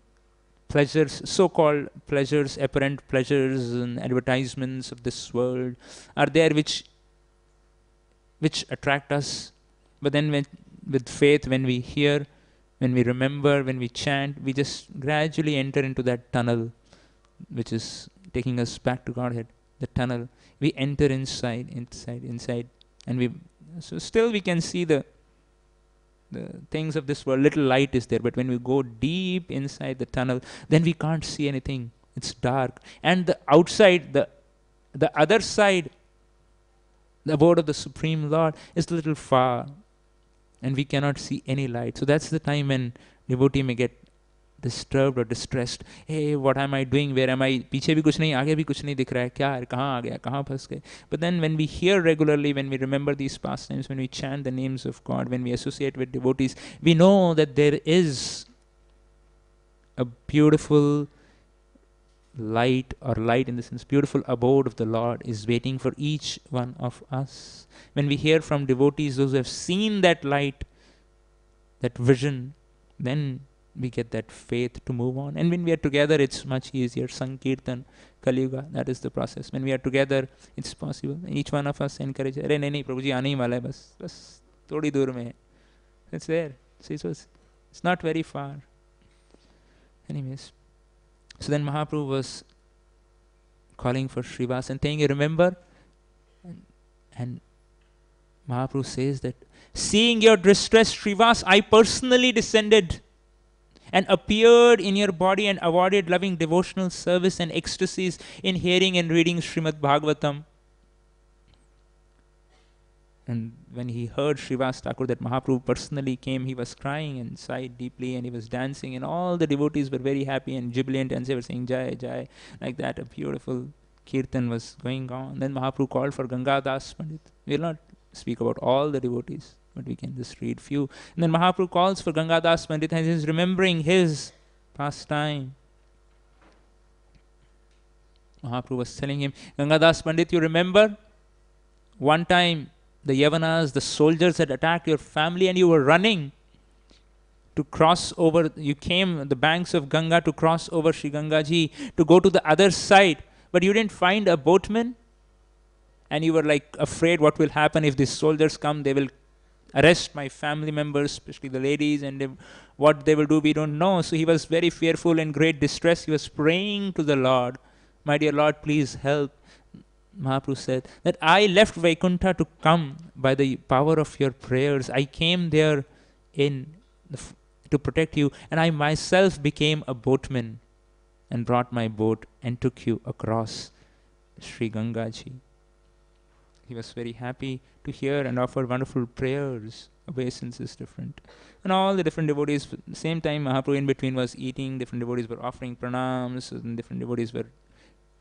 pleasures, so-called pleasures, apparent pleasures and advertisements of this world are there which attract us. But then with faith, when we hear, when we remember, when we chant, we just gradually enter into that tunnel which is taking us back to Godhead. The tunnel. We enter inside, and so still we can see the things of this world. Little light is there, but when we go deep inside the tunnel, then we can't see anything. It's dark, and the outside, the other side, the abode of the Supreme Lord, is a little far, and we cannot see any light. So that's the time when devotee may get disturbed or distressed. Hey, what am I doing? Where am I? पीछे भी कुछ नहीं, आगे भी कुछ नहीं दिख रहा है. क्या है? कहाँ आ गया? कहाँ फंस गए? But then when we hear regularly, when we remember these pastimes, when we chant the names of God, when we associate with devotees, we know that there is a beautiful light, or light in the sense, beautiful abode of the Lord is waiting for each one of us. When we hear from devotees, those who have seen that light, that vision, then we get that faith to move on. And when we are together, it's much easier. Sankirtan, Kali Yuga, that is the process. When we are together, it's possible. Each one of us encourage, "Arey nahi, Prabhuji aane hi wala hai, bas thodi dur mein hai." It's there. See, it's not very far. Anyways, so then Mahaprabhu was calling for Srivas and saying, "Remember?" And Mahaprabhu says that, "Seeing your distress, Srivas, I personally descended and appeared in your body and awarded loving devotional service and ecstasies in hearing and reading Srimad Bhagavatam. And when he heard Srivas Thakur that Mahaprabhu personally came, he was crying and sighed deeply, and he was dancing, and all the devotees were very happy and jubilant, and they were saying Jai, Jai, like that. A beautiful kirtan was going on. Then Mahaprabhu called for Gangadas Pandit. We will not speak about all the devotees, but we can just read few. And then Mahaprabhu calls for Gangadas Pandit, and he is remembering his pastime. Mahaprabhu was telling him, Gangadas Pandit, you remember? One time the Yavanas, the soldiers had attacked your family, and you were running to cross over. You came the banks of Ganga to cross over Sri Gangaji to go to the other side, but you didn't find a boatman, and you were like afraid what will happen if these soldiers come. They will arrest my family members, especially the ladies, and what they will do, we don't know. So he was very fearful and great distress. He was praying to the Lord, my dear Lord, please help. Mahaprabhu said that I left Vaikuntha to come by the power of your prayers. I came there to protect you, and I myself became a boatman and brought my boat and took you across Sri Gangaji. He was very happy to hear and offer wonderful prayers. Obeisance is different. And all the different devotees, same time Mahaprabhu in between was eating, different devotees were offering pranams, and different devotees were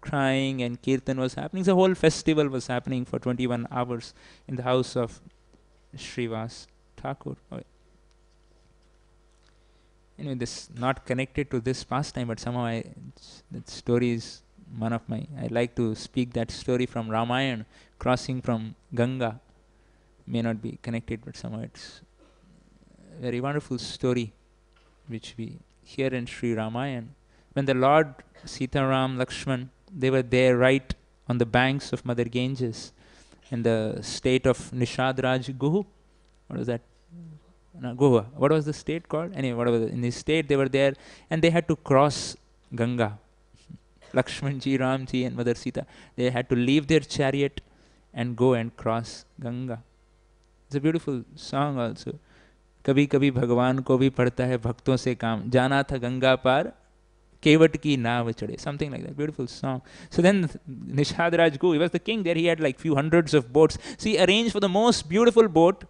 crying, and kirtan was happening. The whole festival was happening for 21 hours in the house of Srivas Thakur. Anyway, this not connected to this pastime, but somehow that story is one of my, I like to speak that story from Ramayana, crossing from Ganga. May not be connected, but somehow it's a very wonderful story which we hear in Sri Ramayana. When the Lord Sitaram, Lakshman, they were there right on the banks of Mother Ganges in the state of Nishadraj Guhu. What was that? No, Goa. What was the state called? Anyway, whatever. In this state they were there, and they had to cross Ganga. Lakshmanji, Ramji and Mother Sita, they had to leave their chariot and go and cross Ganga. It's a beautiful song also. Kabhi kabhi Bhagavan ko bhi padta hai bhakton se kaam, jana tha Ganga par kevat ki naav chade, something like that. Beautiful song. So then Nishadraj Gu, he was the king there. He had like few hundreds of boats. So he arranged for the most beautiful boat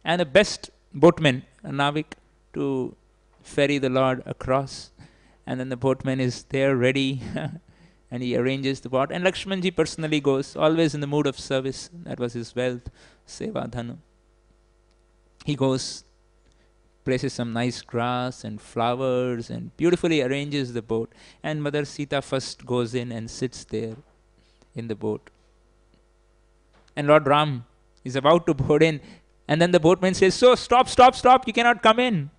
and the best boatman, a navik, to ferry the Lord across. And then the boatman is there ready and he arranges the boat. And Lakshmanji personally goes, always in the mood of service. That was his wealth, Seva Dhanu. He goes, places some nice grass and flowers and beautifully arranges the boat. And Mother Sita first goes in and sits there in the boat. And Lord Ram is about to board in, and then the boatman says, so stop, you cannot come in.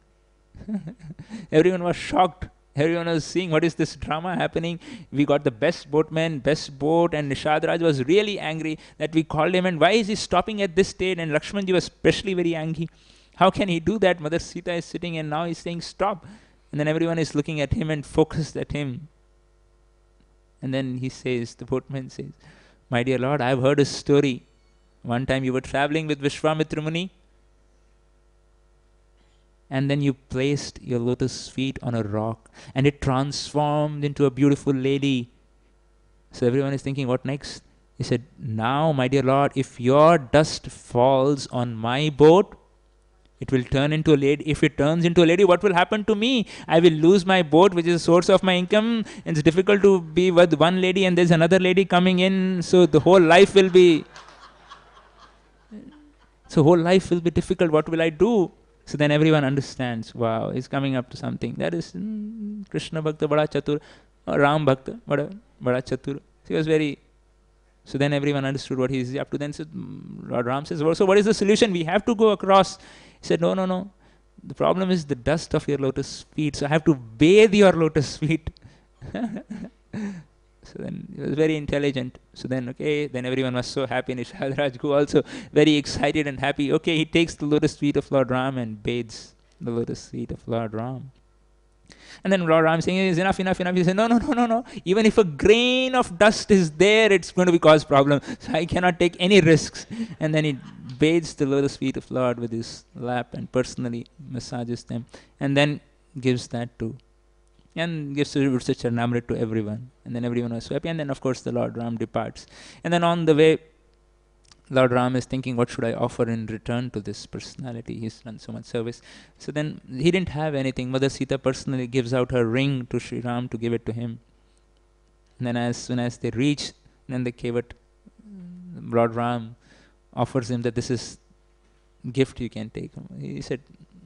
Everyone was shocked. Everyone was seeing what is this drama happening. We got the best boatman, best boat, and Nishadraj was really angry that we called him, and why is he stopping at this state? And Lakshmanji was especially very angry. How can he do that? Mother Sita is sitting and now he's saying stop. And then everyone is looking at him and focused at him. And then he says, the boatman says, my dear Lord, I have heard a story. One time you were traveling with Vishwamitra Muni, and then you placed your lotus feet on a rock and it transformed into a beautiful lady. So everyone is thinking, what next? He said, now, my dear Lord, if your dust falls on my boat, it will turn into a lady. If it turns into a lady, what will happen to me? I will lose my boat, which is a source of my income. It's difficult to be with one lady and there's another lady coming in. So the whole life will be... difficult. What will I do? So then everyone understands, wow, he's coming up to something. That is Krishna Bhakta Bada Chatur, or Ram Bhakta Bada Chatur. He was very... So then everyone understood what he's up to. Then said, Lord Ram says, well, so what is the solution? We have to go across. He said, no. The problem is the dust of your lotus feet. So I have to bathe your lotus feet. So then he was very intelligent. So then, okay, then everyone was so happy. Nishadraj Gu also very excited and happy. Okay, he takes the lotus feet of Lord Ram and bathes the lotus feet of Lord Ram. And then Lord Ram is saying, it's enough. He said, no. Even if a grain of dust is there, it's going to cause problem. So I cannot take any risks. And then he bathes the lotus feet of Lord with his lap and personally massages them. And then gives that to... and gives Charnamrit to everyone. And then everyone was so happy. And then, of course, the Lord Ram departs. And then on the way, Lord Ram is thinking, what should I offer in return to this personality? He's done so much service. So then he didn't have anything. Mother Sita personally gives out her ring to Sri Ram to give it to him. And then as soon as they reach, then they gave it. Lord Ram offers him that this is gift you can take. He said,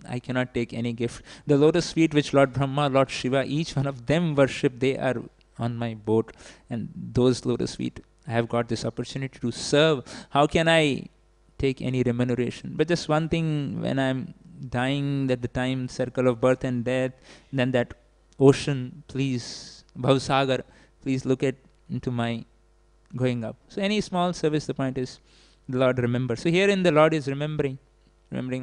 I cannot take any gift. The lotus feet which Lord Brahma, Lord Shiva, each one of them worship, they are on my boat. And those lotus feet, I have got this opportunity to serve. How can I take any remuneration? But just one thing, when I'm dying at the time, circle of birth and death, then that ocean, please, Bhavsagar, please look at into my going up. So any small service, the point is, the Lord remembers. So herein the Lord is remembering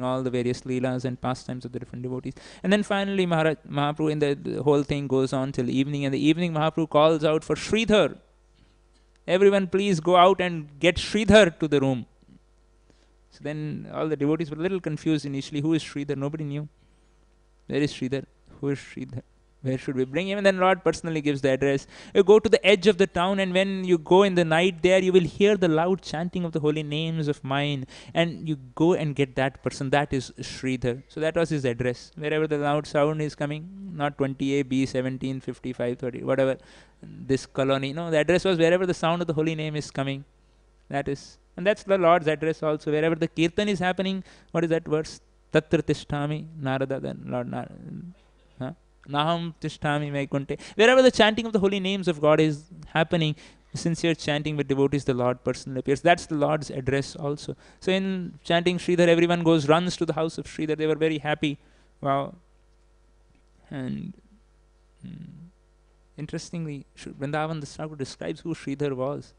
all the various leelas and pastimes of the different devotees. And then finally Mahaprabhu, in the whole thing goes on till evening, and the evening Mahaprabhu calls out for Sridhar. Everyone please go out and get Sridhar to the room. So then all the devotees were a little confused initially. Who is Sridhar? Nobody knew. Where is Sridhar? Who is Sridhar? Where should we bring him? And then Lord personally gives the address. You go to the edge of the town, and when you go in the night there, you will hear the loud chanting of the holy names of mine. And you go and get that person. That is Sridhar. So that was his address. Wherever the loud sound is coming, not 20A, B, 17, 55, 30, whatever, this colony. No, the address was wherever the sound of the holy name is coming. That is. And that's the Lord's address also. Wherever the kirtan is happening, what is that verse? Tatra tishtami Narada, then Lord Narada. Naham tishtami Vaikunte. Wherever the chanting of the holy names of God is happening, sincere chanting with devotees, the Lord personally appears. That's the Lord's address also. So in chanting Sridhar, everyone runs to the house of Sridhar. They were very happy. Wow. And interestingly, Vrindavan Das Thakur describes who Sridhar was.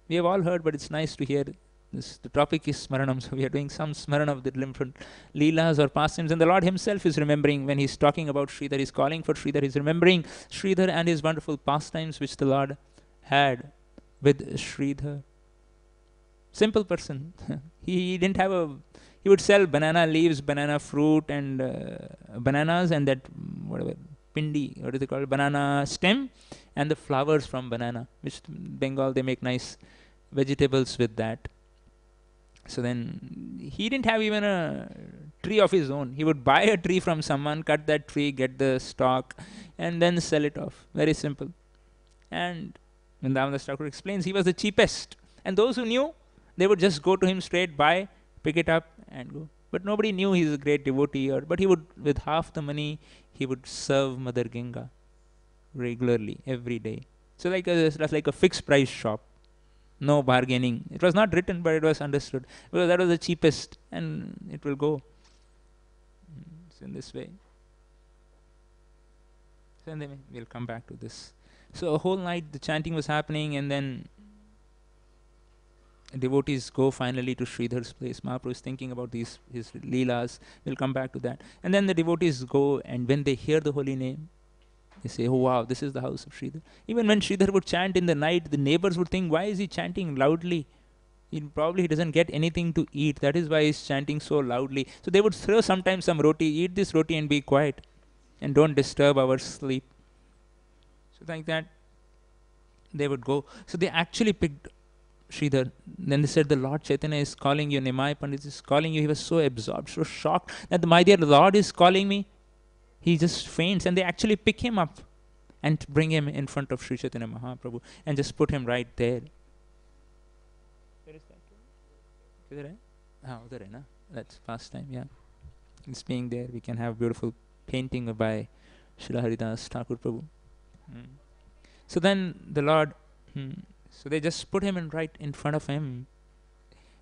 We have all heard, but it's nice to hear. The topic is Smaranam, so we are doing some Smaranam of the different Leelas or pastimes, and the Lord himself is remembering when he's talking about Sridhar, he's calling for Sridhar, he's remembering Sridhar and his wonderful pastimes which the Lord had with Sridhar. Simple person. He didn't have he would sell banana leaves, banana fruit and bananas and that, whatever, pindi, what is it called, banana stem, and the flowers from banana, which Bengal, they make nice vegetables with that. So then he didn't have even a tree of his own. He would buy a tree from someone, cut that tree, get the stalk, and then sell it off. Very simple. And when Vrindavan Das Thakur explains, he was the cheapest. And those who knew, they would just go to him straight, buy, pick it up, and go. But nobody knew he's a great devotee. But he would, with half the money, he would serve Mother Ganga regularly, every day. So it was like a fixed price shop. No bargaining. It was not written, but it was understood. Because that was the cheapest, and it will go. So in this way. So then we'll come back to this. So a whole night the chanting was happening, and then devotees go finally to Sridhar's place. Mahaprabhu is thinking about his leelas. We'll come back to that. And then the devotees go, and when they hear the holy name, they say, oh wow, this is the house of Sridhar. Even when Sridhar would chant in the night, the neighbors would think, why is he chanting loudly? He doesn't get anything to eat. That is why he's chanting so loudly. So they would throw sometimes some roti, eat this roti and be quiet. And don't disturb our sleep. So like that, they would go. So they actually picked Sridhar. Then they said, the Lord Chaitanya is calling you, Nimai Pandit is calling you. He was so absorbed, so shocked that my dear Lord is calling me. He just faints, and they actually pick him up and bring him in front of Sri Chaitanya Mahaprabhu and just put him right there. Where is that? Udhar hai na? That's past time, yeah. It's being there, we can have beautiful painting by Srila Haridas Thakur Prabhu. So then the Lord, so they just put him right in front of him.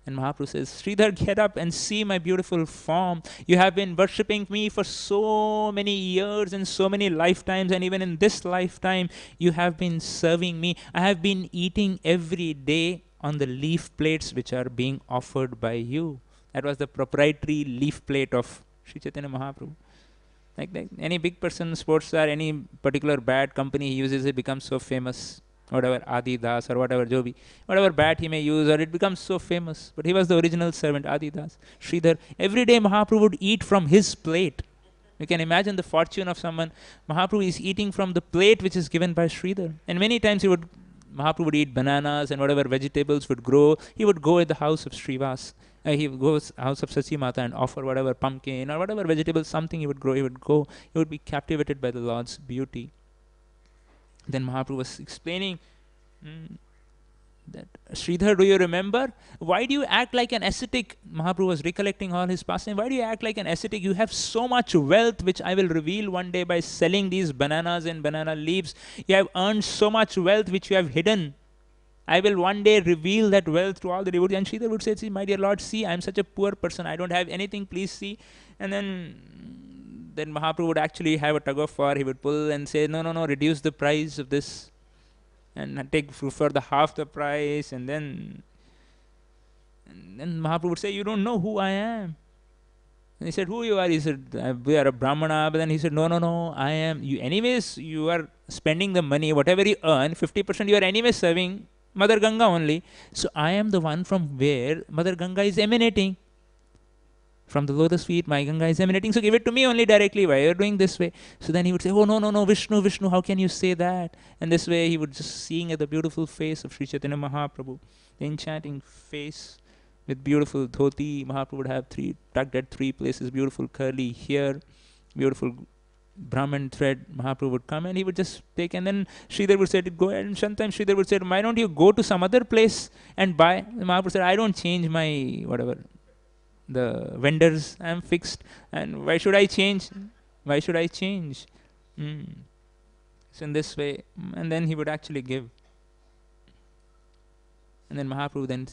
And Mahaprabhu says, Sridhar, get up and see my beautiful form. You have been worshipping me for so many years and so many lifetimes, and even in this lifetime, you have been serving me. I have been eating every day on the leaf plates which are being offered by you. That was the proprietary leaf plate of Sri Chaitanya Mahaprabhu. Like any big person, sports star, any particular bad company he uses, it becomes so famous. Whatever Adidas or whatever Jobi, whatever bat he may use, or it becomes so famous. But he was the original servant, Adidas, Sridhar. Every day Mahaprabhu would eat from his plate. You can imagine the fortune of someone. Mahaprabhu is eating from the plate which is given by Sridhar. And many times Mahaprabhu would eat bananas and whatever vegetables would grow, he would go at the house of Srivas. He would go to the house of Sachi Mata and offer whatever pumpkin or whatever vegetable, something he would grow. He would go, he would be captivated by the Lord's beauty. Then Mahaprabhu was explaining that, Sridhar, do you remember? Why do you act like an ascetic? Mahaprabhu was recollecting all his past. Why do you act like an ascetic? You have so much wealth, which I will reveal one day by selling these bananas and banana leaves. You have earned so much wealth, which you have hidden. I will one day reveal that wealth to all the devotees. And Sridhar would say, see, my dear Lord, see, I am such a poor person. I don't have anything. Please see. And then Mahaprabhu would actually have a tug of war. He would pull and say, no, reduce the price of this and take for the half the price. And then Mahaprabhu would say, you don't know who I am. And he said, who you are? He said, we are a Brahmana. But then he said, no, I am you. Anyways, you are spending the money, whatever you earn, 50% you are anyway serving Mother Ganga only. So I am the one from where Mother Ganga is emanating. From the lotus feet, my Ganga is emanating. So give it to me only directly. Why are you doing this way? So then he would say, oh, no, Vishnu, how can you say that? And this way he would just seeing at the beautiful face of Sri Chaitanya Mahaprabhu, the enchanting face with beautiful dhoti. Mahaprabhu would have tucked at three places, beautiful curly hair, beautiful Brahman thread. Mahaprabhu would come and he would just take, and then Sridhar would say, go ahead. And sometimes Sridhar would say, why don't you go to some other place and buy? And Mahaprabhu said, I don't change my whatever. The vendors, I am fixed, and why should I change? Why should I change? So in this way, and then he would actually give. And then Mahaprabhu then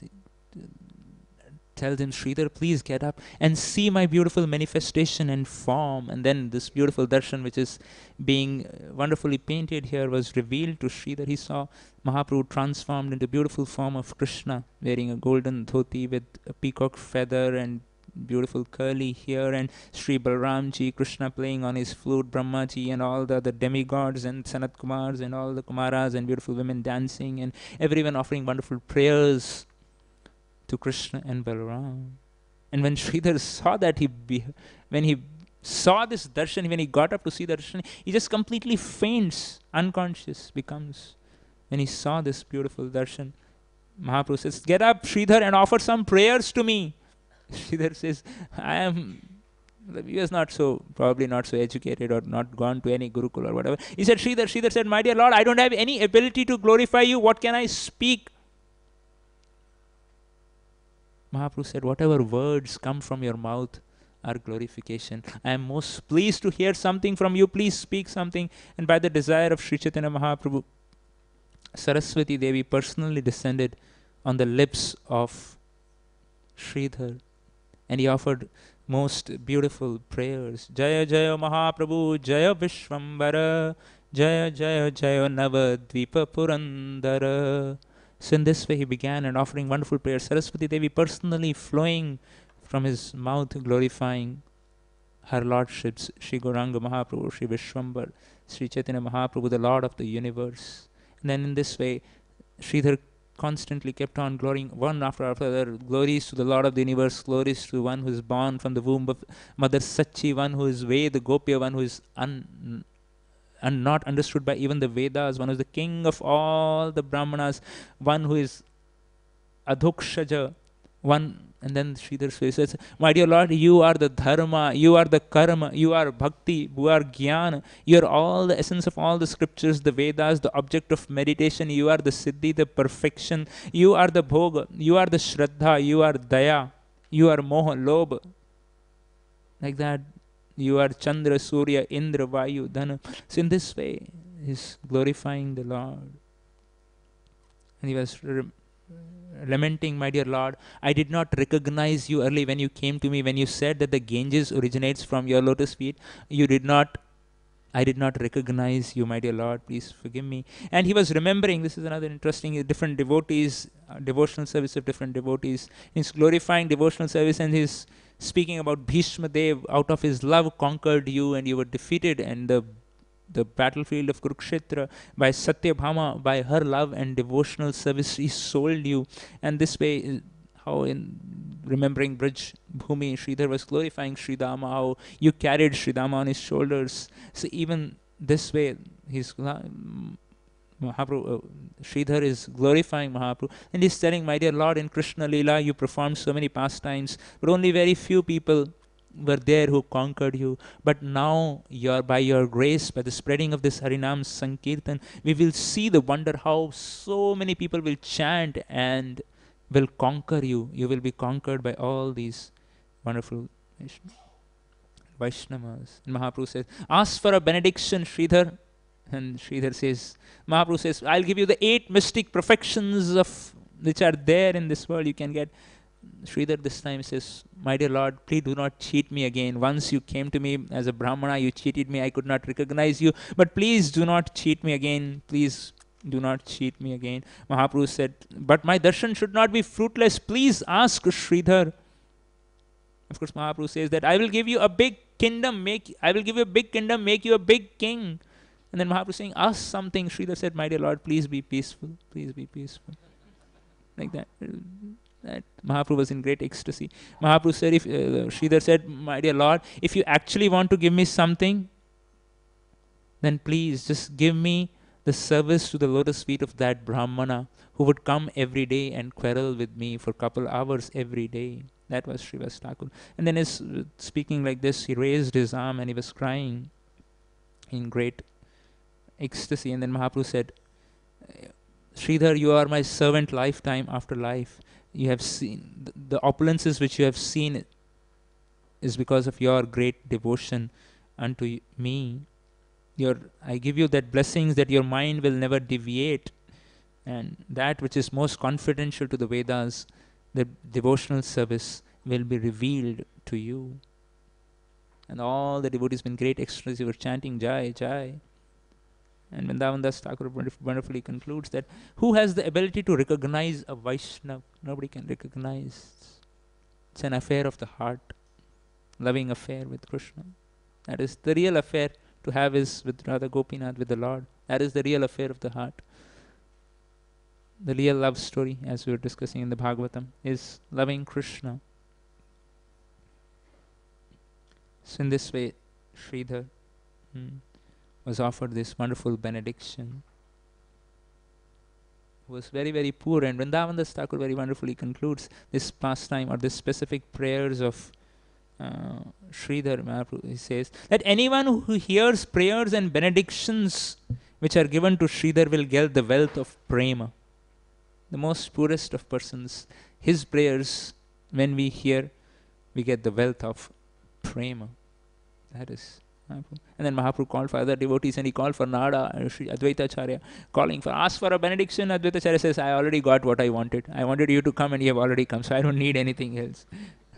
tells him, Sridhar, please get up and see my beautiful manifestation and form. And then this beautiful darshan, which is being wonderfully painted here, was revealed to Sridhar. He saw Mahaprabhu transformed into beautiful form of Krishna, wearing a golden dhoti with a peacock feather and beautiful curly hair, and Sri Balramji, Krishna playing on his flute, Brahmaji and all the other demigods and Sanat Kumars and all the Kumaras and beautiful women dancing, and everyone offering wonderful prayers to Krishna and Balaram. And when Sridhar saw that, when he saw this darshan, when he got up to see the darshan, he just completely faints, unconscious becomes. When he saw this beautiful darshan, Mahaprabhu says, get up, Sridhar, and offer some prayers to me. Sridhar says, he was probably not so educated or not gone to any Gurukul or whatever. He said, Sridhar said, my dear Lord, I don't have any ability to glorify you. What can I speak? Mahaprabhu said, whatever words come from your mouth are glorification. I am most pleased to hear something from you. Please speak something. And by the desire of Sri Chaitanya Mahaprabhu, Saraswati Devi personally descended on the lips of Sridhar, and he offered most beautiful prayers. Jaya Jaya Mahaprabhu, Jaya Vishwambara, Jaya Jaya Jaya Navadvipa Purandara. So in this way he began and offering wonderful prayers. Saraswati Devi personally flowing from his mouth, glorifying her lordships, Sri Gauranga Mahaprabhu, Sri Vishwambar, Sri Chaitanya Mahaprabhu, the Lord of the universe. And then in this way, Sridhar constantly kept on glorying one after other. Glories to the Lord of the universe, glories to one who is born from the womb of Mother Sachi, one who is Ved, Gopya, one who is not understood by even the Vedas, one who is the king of all the Brahmanas, one who is Adhokshaja, one. And then Sridhar says, my dear Lord, you are the dharma, you are the karma, you are bhakti, you are jnana, you are all the essence of all the scriptures, the Vedas, the object of meditation, you are the siddhi, the perfection, you are the bhoga, you are the shraddha, you are daya, you are moha, lobha. Like that, you are Chandra, Surya, Indra, Vayu, Dhana. So in this way, he's glorifying the Lord. And he was lamenting, my dear Lord, I did not recognize you early when you came to me, when you said that the Ganges originates from your lotus feet. I did not recognize you, my dear Lord, please forgive me. And he was remembering, this is another interesting, different devotees, devotional service of different devotees. He's glorifying devotional service, and he's speaking about Bhishma Dev, out of his love conquered you and you were defeated, and the battlefield of Kurukshetra, by Satyabhama, by her love and devotional service, he sold you. And this way, how in remembering Vraj Bhumi, Sridhar was glorifying Sridama, how you carried Sridama on his shoulders. So even this way, Mahaprabhu, Sridhar is glorifying Mahaprabhu, and he's telling, my dear Lord, in Krishna Leela you performed so many pastimes, but only very few people were there who conquered you. But now, by your grace, by the spreading of this Harinam Sankirtan, we will see the wonder how so many people will chant and will conquer you. You will be conquered by all these wonderful Vaishnavas. And Mahaprabhu says, ask for a benediction, Sridhar. And Sridhar says, Mahaprabhu says, I'll give you the 8 mystic perfections of which are there in this world. You can get. Sridhar this time says, my dear Lord, please do not cheat me again. Once you came to me as a Brahmana, you cheated me. I could not recognize you. But please do not cheat me again. Please do not cheat me again. Mahaprabhu said, but my darshan should not be fruitless. Please ask Sridhar. Of course, Mahaprabhu says that I will give you a big kingdom, I will give you a big kingdom, make you a big king. And then Mahaprabhu saying, ask something. Sridhar said, my dear Lord, please be peaceful. Please be peaceful. Like that. Mahaprabhu was in great ecstasy. Mahaprabhu said, Sridhar said, my dear Lord, if you actually want to give me something, then please just give me the service to the lotus feet of that Brahmana who would come every day and quarrel with me for a couple hours every day. That was Srivas Thakur. And then speaking like this, he raised his arm and he was crying in great ecstasy. And then Mahaprabhu said, Sridhar, you are my servant lifetime after life. You have seen the opulences which you have seen is because of your great devotion unto me. I give you that blessings that your mind will never deviate, and that which is most confidential to the Vedas, the devotional service, will be revealed to you. And all the devotees in great ecstasy were chanting Jai, Jai. And Vrindavan Das Thakur wonderfully concludes that who has the ability to recognize a Vaishnava? Nobody can recognize. It's an affair of the heart, loving affair with Krishna. That is the real affair to have is with Radha Gopinath, with the Lord. That is the real affair of the heart. The real love story, as we were discussing in the Bhagavatam, is loving Krishna. So in this way, Sridhar was offered this wonderful benediction. He was very, very poor, and Vrindavan Das Thakur very wonderfully concludes this pastime or this specific prayers of Sridhar Mahaprabhu. He says that anyone who hears prayers and benedictions which are given to Sridhar will get the wealth of prema. The most poorest of persons, his prayers, when we hear, we get the wealth of prema. That is Mahaprabhu. And then Mahaprabhu called for other devotees, and he called for Nada and Sri Advaita Acharya, calling for, ask for a benediction. Advaita Acharya says, I already got what I wanted. I wanted you to come and you have already come, so I don't need anything else.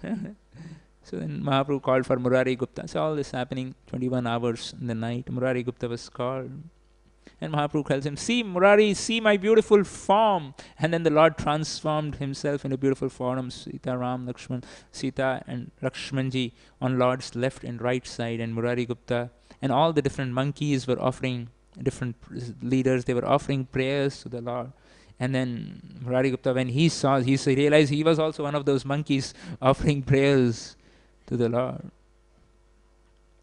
So then Mahaprabhu called for Murari Gupta. So all this happening 21 hours in the night. Murari Gupta was called. And Mahaprabhu tells him, see Murari, see my beautiful form. And then the Lord transformed himself in a beautiful form. Sita, Ram, Lakshman, Sita and Lakshmanji on Lord's left and right side. And Murari Gupta and all the different monkeys were offering, different leaders, they were offering prayers to the Lord. And then Murari Gupta, when he saw, he realized he was also one of those monkeys offering prayers to the Lord.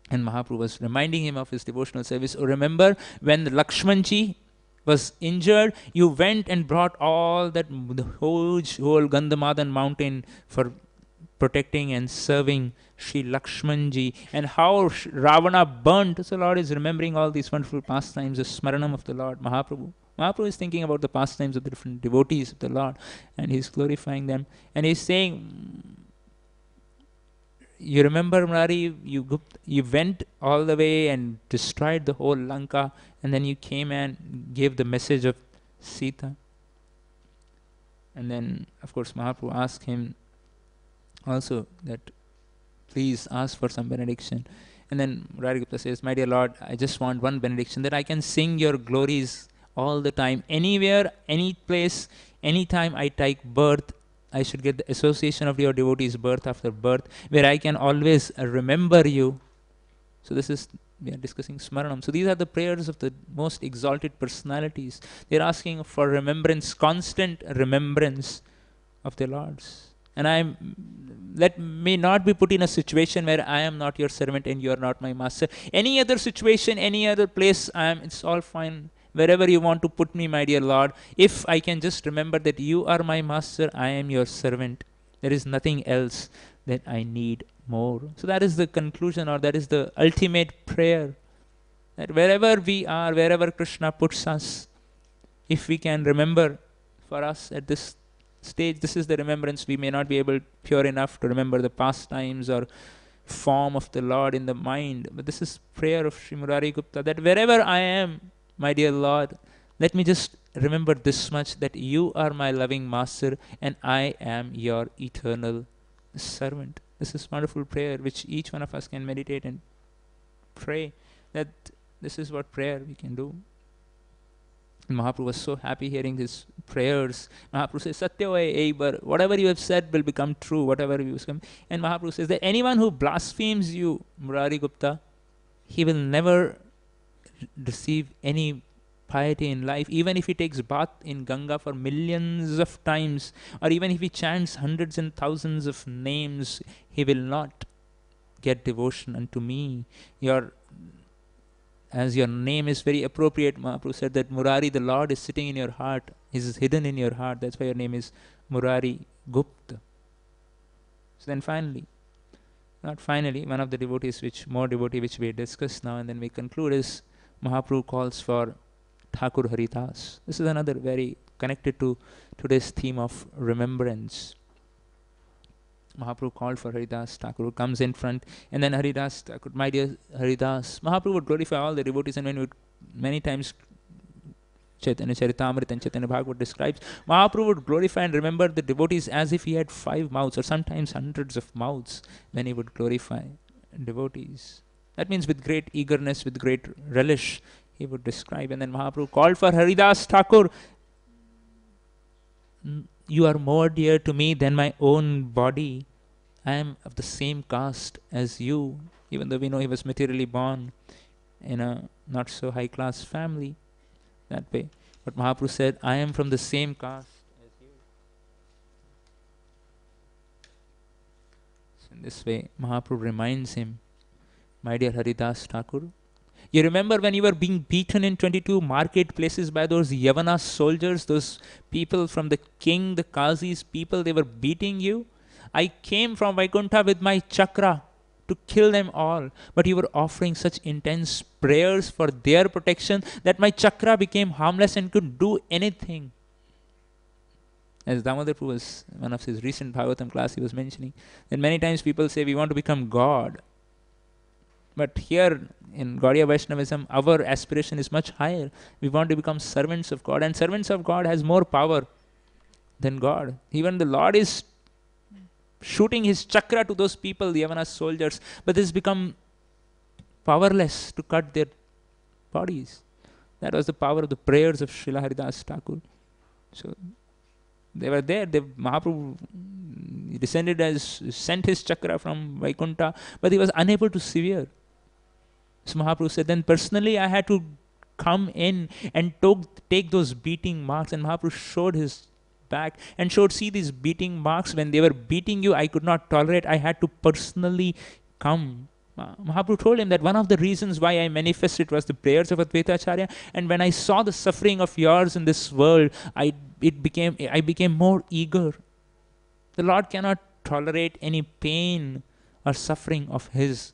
And Mahaprabhu was reminding him of his devotional service. Oh, remember when the Lakshmanji was injured, you went and brought all that, the whole Gandhamadan mountain for protecting and serving Sri Lakshmanji, and how Ravana burnt. So Lord is remembering all these wonderful pastimes, the Smaranam of the Lord. Mahaprabhu is thinking about the pastimes of the different devotees of the Lord, and he's glorifying them. And he's saying, you remember, Murari, you went all the way and destroyed the whole Lanka, and then you came and gave the message of Sita. And then, of course, Mahaprabhu asked him also that, please ask for some benediction. And then Murari Gupta says, my dear Lord, I just want one benediction, that I can sing your glories all the time, anywhere, any place, anytime I take birth, I should get the association of your devotees birth after birth, where I can always remember you. So this is, we are discussing Smaranam. So these are the prayers of the most exalted personalities. They are asking for remembrance, constant remembrance of their Lords. And let me not be put in a situation where I am not your servant and you are not my master. Any other situation, any other place, it's all fine. wherever you want to put me, my dear Lord. If I can just remember that you are my master, I am your servant. There is nothing else that I need more. So that is the conclusion, or that is the ultimate prayer. That wherever we are, wherever Krishna puts us, if we can remember, for us at this stage, this is the remembrance. We may not be able pure enough to remember the pastimes or form of the Lord in the mind, but this is prayer of Sri Murari Gupta, that wherever I am, my dear Lord, let me just remember this much, that you are my loving master and I am your eternal servant. This is wonderful prayer which each one of us can meditate and pray, that this is what prayer we can do. And Mahaprabhu was so happy hearing his prayers. Mahaprabhu says, Satyavai Eibar, whatever you have said will become true, whatever you have. And Mahaprabhu says that anyone who blasphemes you, Murari Gupta, he will never receive any piety in life. Even if he takes bath in Ganga for millions of times, or even if he chants hundreds and thousands of names, he will not get devotion unto me. As your name is very appropriate, Mahaprabhu said that Murari, the Lord, is sitting in your heart. He is hidden in your heart. That's why your name is Murari Gupta. So then finally, one of the devotees, which we discuss now and then we conclude, is Mahaprabhu calls for Thakur Haridas. This is another very connected to today's theme of remembrance. Mahaprabhu called for Haridas Thakur, who comes in front, and then Haridas Thakur, my dear Haridas. Mahaprabhu would glorify all the devotees, and when we many times Chaitanya Charitamrita and Chaitanya Bhagavad describes, Mahaprabhu would glorify and remember the devotees as if he had 5 mouths, or sometimes hundreds of mouths, when he would glorify devotees. That means with great eagerness, with great relish, he would describe. And then Mahaprabhu called for Haridas Thakur. You are more dear to me than my own body. I am of the same caste as you, even though we know he was materially born in a not so high class family that way. But Mahaprabhu said, I am from the same caste as you. So in this way, Mahaprabhu reminds him, my dear Haridas Thakur, you remember when you were being beaten in 22 marketplaces by those Yavana soldiers, those people from the king, the Qazi's people, they were beating you? I came from Vaikuntha with my chakra to kill them all, but you were offering such intense prayers for their protection that my chakra became harmless and could do anything. As Damodar Prabhu was, one of his recent Bhagavatam class, he was mentioning that many times people say we want to become God. But here in Gaudiya Vaishnavism, our aspiration is much higher. We want to become servants of God, and servants of God has more power than God. Even the Lord is shooting his chakra to those people, the Yavana soldiers, but this has become powerless to cut their bodies. That was the power of the prayers of Srila Haridas Thakur. So they were there. Mahaprabhu sent his chakra from Vaikuntha, but he was unable to sever. So Mahaprabhu said, then personally I had to come in and take those beating marks. And Mahaprabhu showed his back and showed, see these beating marks. When they were beating you, I could not tolerate. I had to personally come. Mahaprabhu told him that one of the reasons why I manifested was the prayers of Advaita Acharya. And when I saw the suffering of yours in this world, I became more eager. The Lord cannot tolerate any pain or suffering of his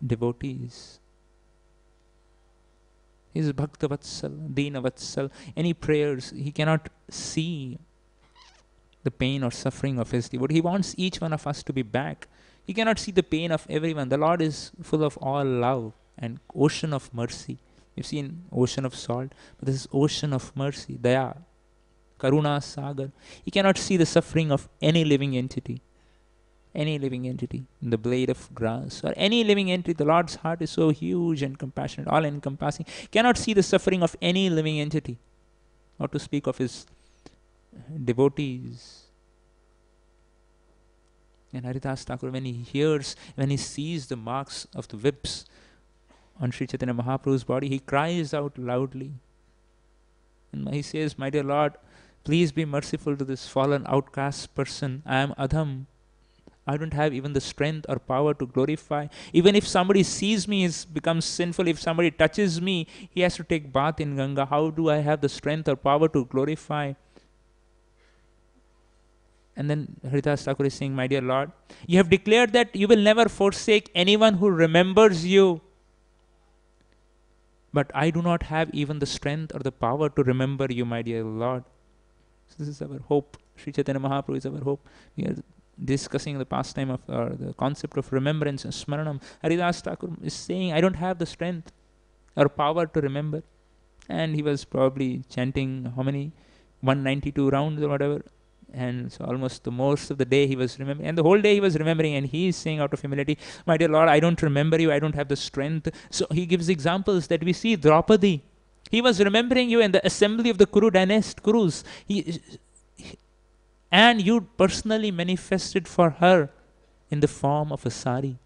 devotees. He is Bhaktavatsal, Deenavatsal. Any prayers, he cannot see the pain or suffering of his devotee. He wants each one of us to be back. He cannot see the pain of everyone. The Lord is full of all love and ocean of mercy. You've seen ocean of salt, but this is ocean of mercy, Daya, Karuna Sagar. He cannot see the suffering of any living entity. Any living entity in the blade of grass, or any living entity. The Lord's heart is so huge and compassionate, all encompassing. Cannot see the suffering of any living entity, not to speak of his devotees. And Haridas Thakur, when he sees the marks of the whips on Sri Chaitanya Mahaprabhu's body, he cries out loudly. And he says, my dear Lord, please be merciful to this fallen outcast person. I am Adham. I don't have even the strength or power to glorify. Even if somebody sees me, it becomes sinful. If somebody touches me, he has to take bath in Ganga. How do I have the strength or power to glorify? And then Haridas Thakur is saying, my dear Lord, you have declared that you will never forsake anyone who remembers you. But I do not have even the strength or the power to remember you, my dear Lord. So this is our hope. Sri Chaitanya Mahaprabhu is our hope. We are discussing the pastime of the concept of remembrance and Smaranam. Haridas Thakur is saying, I don't have the strength or power to remember. And he was probably chanting how many? 192 rounds or whatever. And so almost the most of the day he was remembering. And the whole day he was remembering. And he is saying out of humility, my dear Lord, I don't remember you. I don't have the strength. So he gives examples that we see Draupadi. He was remembering you in the assembly of the Kuru dynasty, Kurus. And you personally manifested for her in the form of a sari.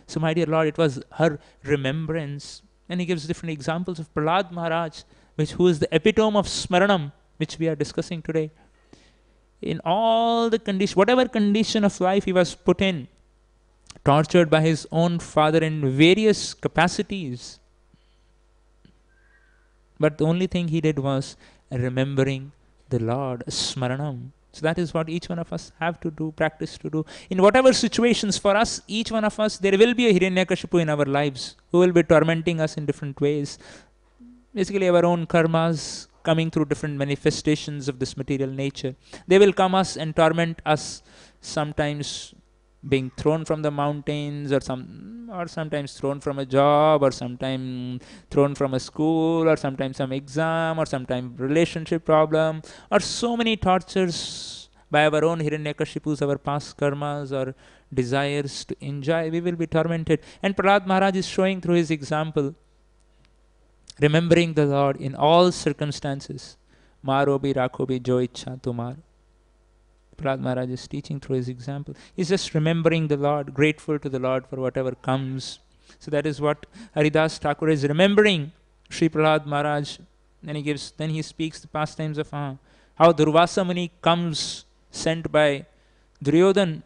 So my dear Lord, it was her remembrance. And he gives different examples of Prahlad Maharaj, who is the epitome of Smaranam, which we are discussing today. In all the condition, whatever condition of life he was put in, tortured by his own father in various capacities. But the only thing he did was remembering the Lord, Smaranam. So that is what each one of us have to do, practice to do. In whatever situations for us, each one of us, there will be a Hiranyakashipu in our lives who will be tormenting us in different ways. Basically our own karmas coming through different manifestations of this material nature. They will come us and torment us, sometimes being thrown from the mountains, or sometimes thrown from a job, or sometimes thrown from a school, or sometimes some exam, or sometimes relationship problem, or so many tortures by our own Hiranyakashipus, our past karmas or desires to enjoy. We will be tormented. And Prahlad Maharaj is showing through his example, remembering the Lord in all circumstances. Maro bhi rakho bhi jo ichha tumar. Prahlad Maharaj is teaching through his example. He's just remembering the Lord, grateful to the Lord for whatever comes. So that is what Haridas Thakur is remembering Sri Prahlad Maharaj. Then he speaks the pastimes of how Durvasa Muni comes, sent by Duryodhan,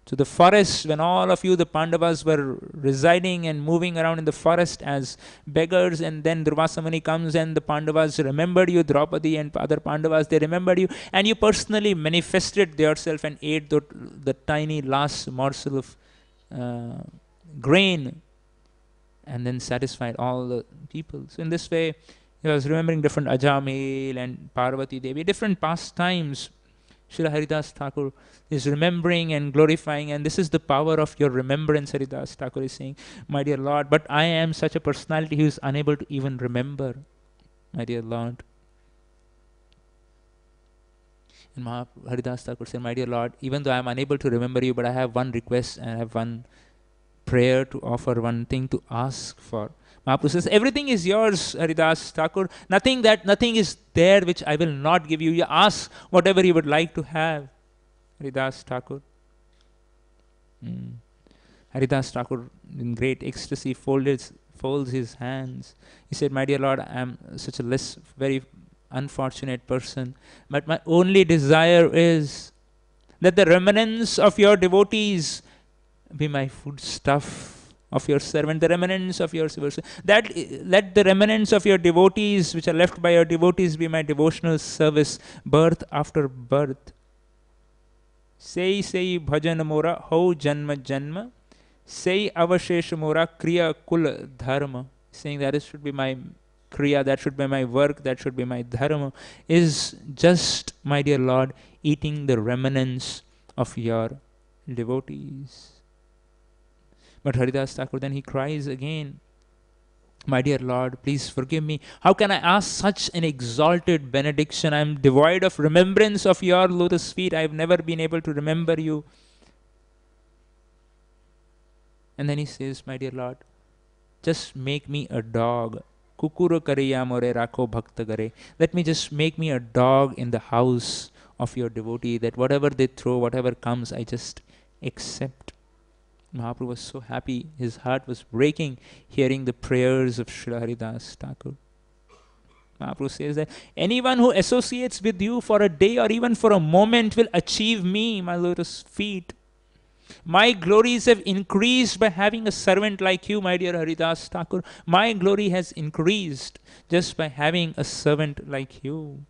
to the forest, when all of you, the Pandavas, were residing and moving around in the forest as beggars. And then Durvasa Muni comes and the Pandavas remembered you, Draupadi and other Pandavas, they remembered you. And you personally manifested yourself and ate the tiny last morsel of grain, and then satisfied all the people. So in this way, he was remembering different Ajamil and Parvati Devi, different pastimes. Srila Haridas Thakur is remembering and glorifying, and this is the power of your remembrance. Haridas Thakur is saying, my dear Lord, but I am such a personality who is unable to even remember, my dear Lord. And Haridas Thakur said, my dear Lord, even though I am unable to remember you, but I have one request and I have one prayer to offer, one thing to ask for. Mahaprabhu says, everything is yours, Haridas Thakur. Nothing is there which I will not give you. You ask whatever you would like to have, Haridas Thakur. Haridas Thakur, in great ecstasy, folds his hands. He said, my dear Lord, I am such a very unfortunate person, but my only desire is that the remnants of your devotees be my foodstuff, of your servant, the remnants of your servant. Let the remnants of your devotees, which are left by your devotees, be my devotional service, birth after birth. Sei bhajan mora ho janma janma, sei avashesh mora kriya kul dharma. Saying that it should be my kriya, that should be my work, that should be my dharma, is just, my dear Lord, eating the remnants of your devotees. But Haridas Thakur, then he cries again, my dear Lord, please forgive me. How can I ask such an exalted benediction? I am devoid of remembrance of your lotus feet. I have never been able to remember you. And then he says, my dear Lord, just make me a dog. Kukuro kariya more rakho bhakta gare. Let me just make me a dog in the house of your devotee, that whatever they throw, whatever comes, I just accept. Mahaprabhu was so happy, his heart was breaking hearing the prayers of Srila Haridas Thakur. Mahaprabhu says that anyone who associates with you for a day or even for a moment will achieve me, my lotus feet. My glories have increased by having a servant like you, my dear Haridas Thakur. My glory has increased just by having a servant like you.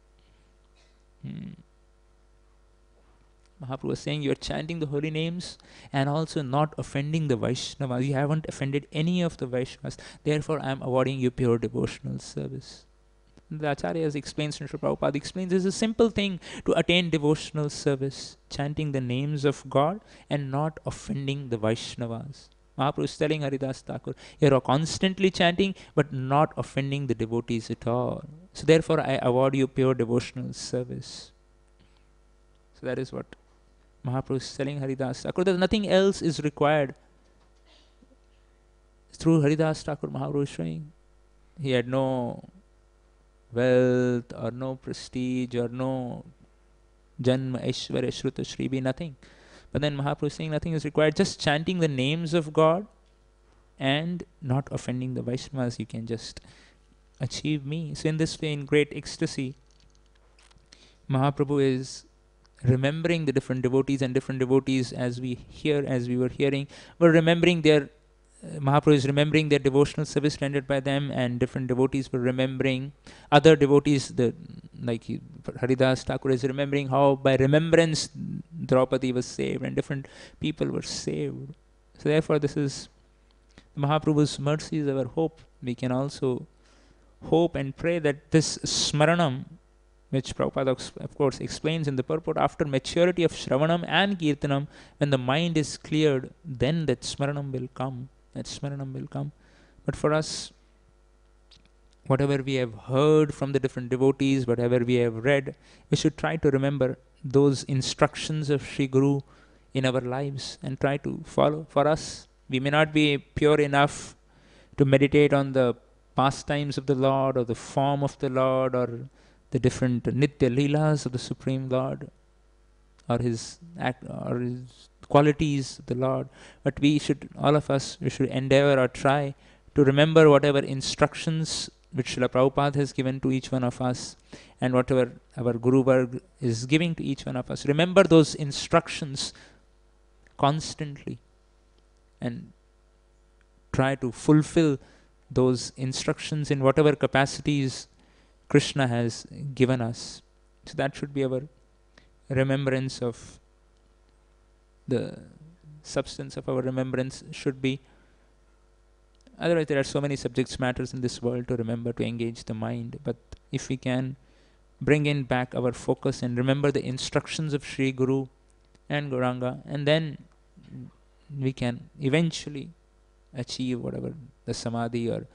Mahaprabhu was saying, you are chanting the holy names and also not offending the Vaishnavas. You haven't offended any of the Vaishnavas. Therefore, I am awarding you pure devotional service. The Acharyas explains, Srila Prabhupada explains, it's a simple thing to attain devotional service, chanting the names of God and not offending the Vaishnavas. Mahaprabhu is telling Haridas Thakur, you are constantly chanting but not offending the devotees at all. So therefore I award you pure devotional service. So that is what Mahaprabhu is telling Haridas Thakur, that nothing else is required. Through Haridas Thakur, Mahaprabhu is showing he had no wealth or no prestige or no Janma, Aishwarya, Shruta, Shribi, nothing. But then Mahaprabhu is saying nothing is required. Just chanting the names of God and not offending the Vaishnavas, you can just achieve me. So in this way, in great ecstasy, Mahaprabhu is remembering the different devotees, and different devotees, as we were hearing, were remembering their Mahaprabhu is remembering their devotional service rendered by them, and different devotees were remembering other devotees. Haridas Thakur is remembering how by remembrance Draupadi was saved and different people were saved. So therefore this is Mahaprabhu's mercy is our hope. We can also hope and pray that this Smaranam, which Prabhupada of course explains in the purport, after maturity of Shravanam and Kirtanam, when the mind is cleared, then that Smaranam will come. But for us, whatever we have heard from the different devotees, whatever we have read, we should try to remember those instructions of Sri Guru in our lives and try to follow. For us, we may not be pure enough to meditate on the pastimes of the Lord or the form of the Lord or the different Nitya Leelas of the Supreme Lord or His qualities of the Lord, but we should endeavor or try to remember whatever instructions which Srila Prabhupada has given to each one of us and whatever our Guru Varg is giving to each one of us. Remember those instructions constantly and try to fulfill those instructions in whatever capacities Krishna has given us. So that should be our remembrance of the substance of our remembrance should be. Otherwise, there are so many subjects matters in this world to remember, to engage the mind. But if we can bring in back our focus and remember the instructions of Sri Guru and Gauranga, and then we can eventually achieve whatever the samadhi or.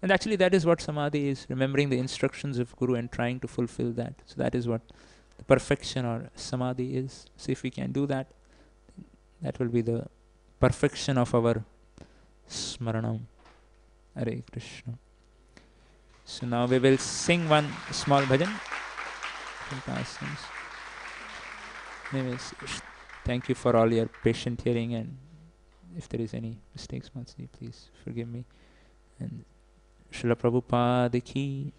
And actually, that is what samadhi is, remembering the instructions of Guru and trying to fulfill that. So that is what the perfection or samadhi is. So if we can do that, that will be the perfection of our Smaranam. Hare Krishna. So now we will sing one small bhajan. Anyways, thank you for all your patient hearing, and if there is any mistakes, Matsi, please forgive me. And Srila Prabhupada ki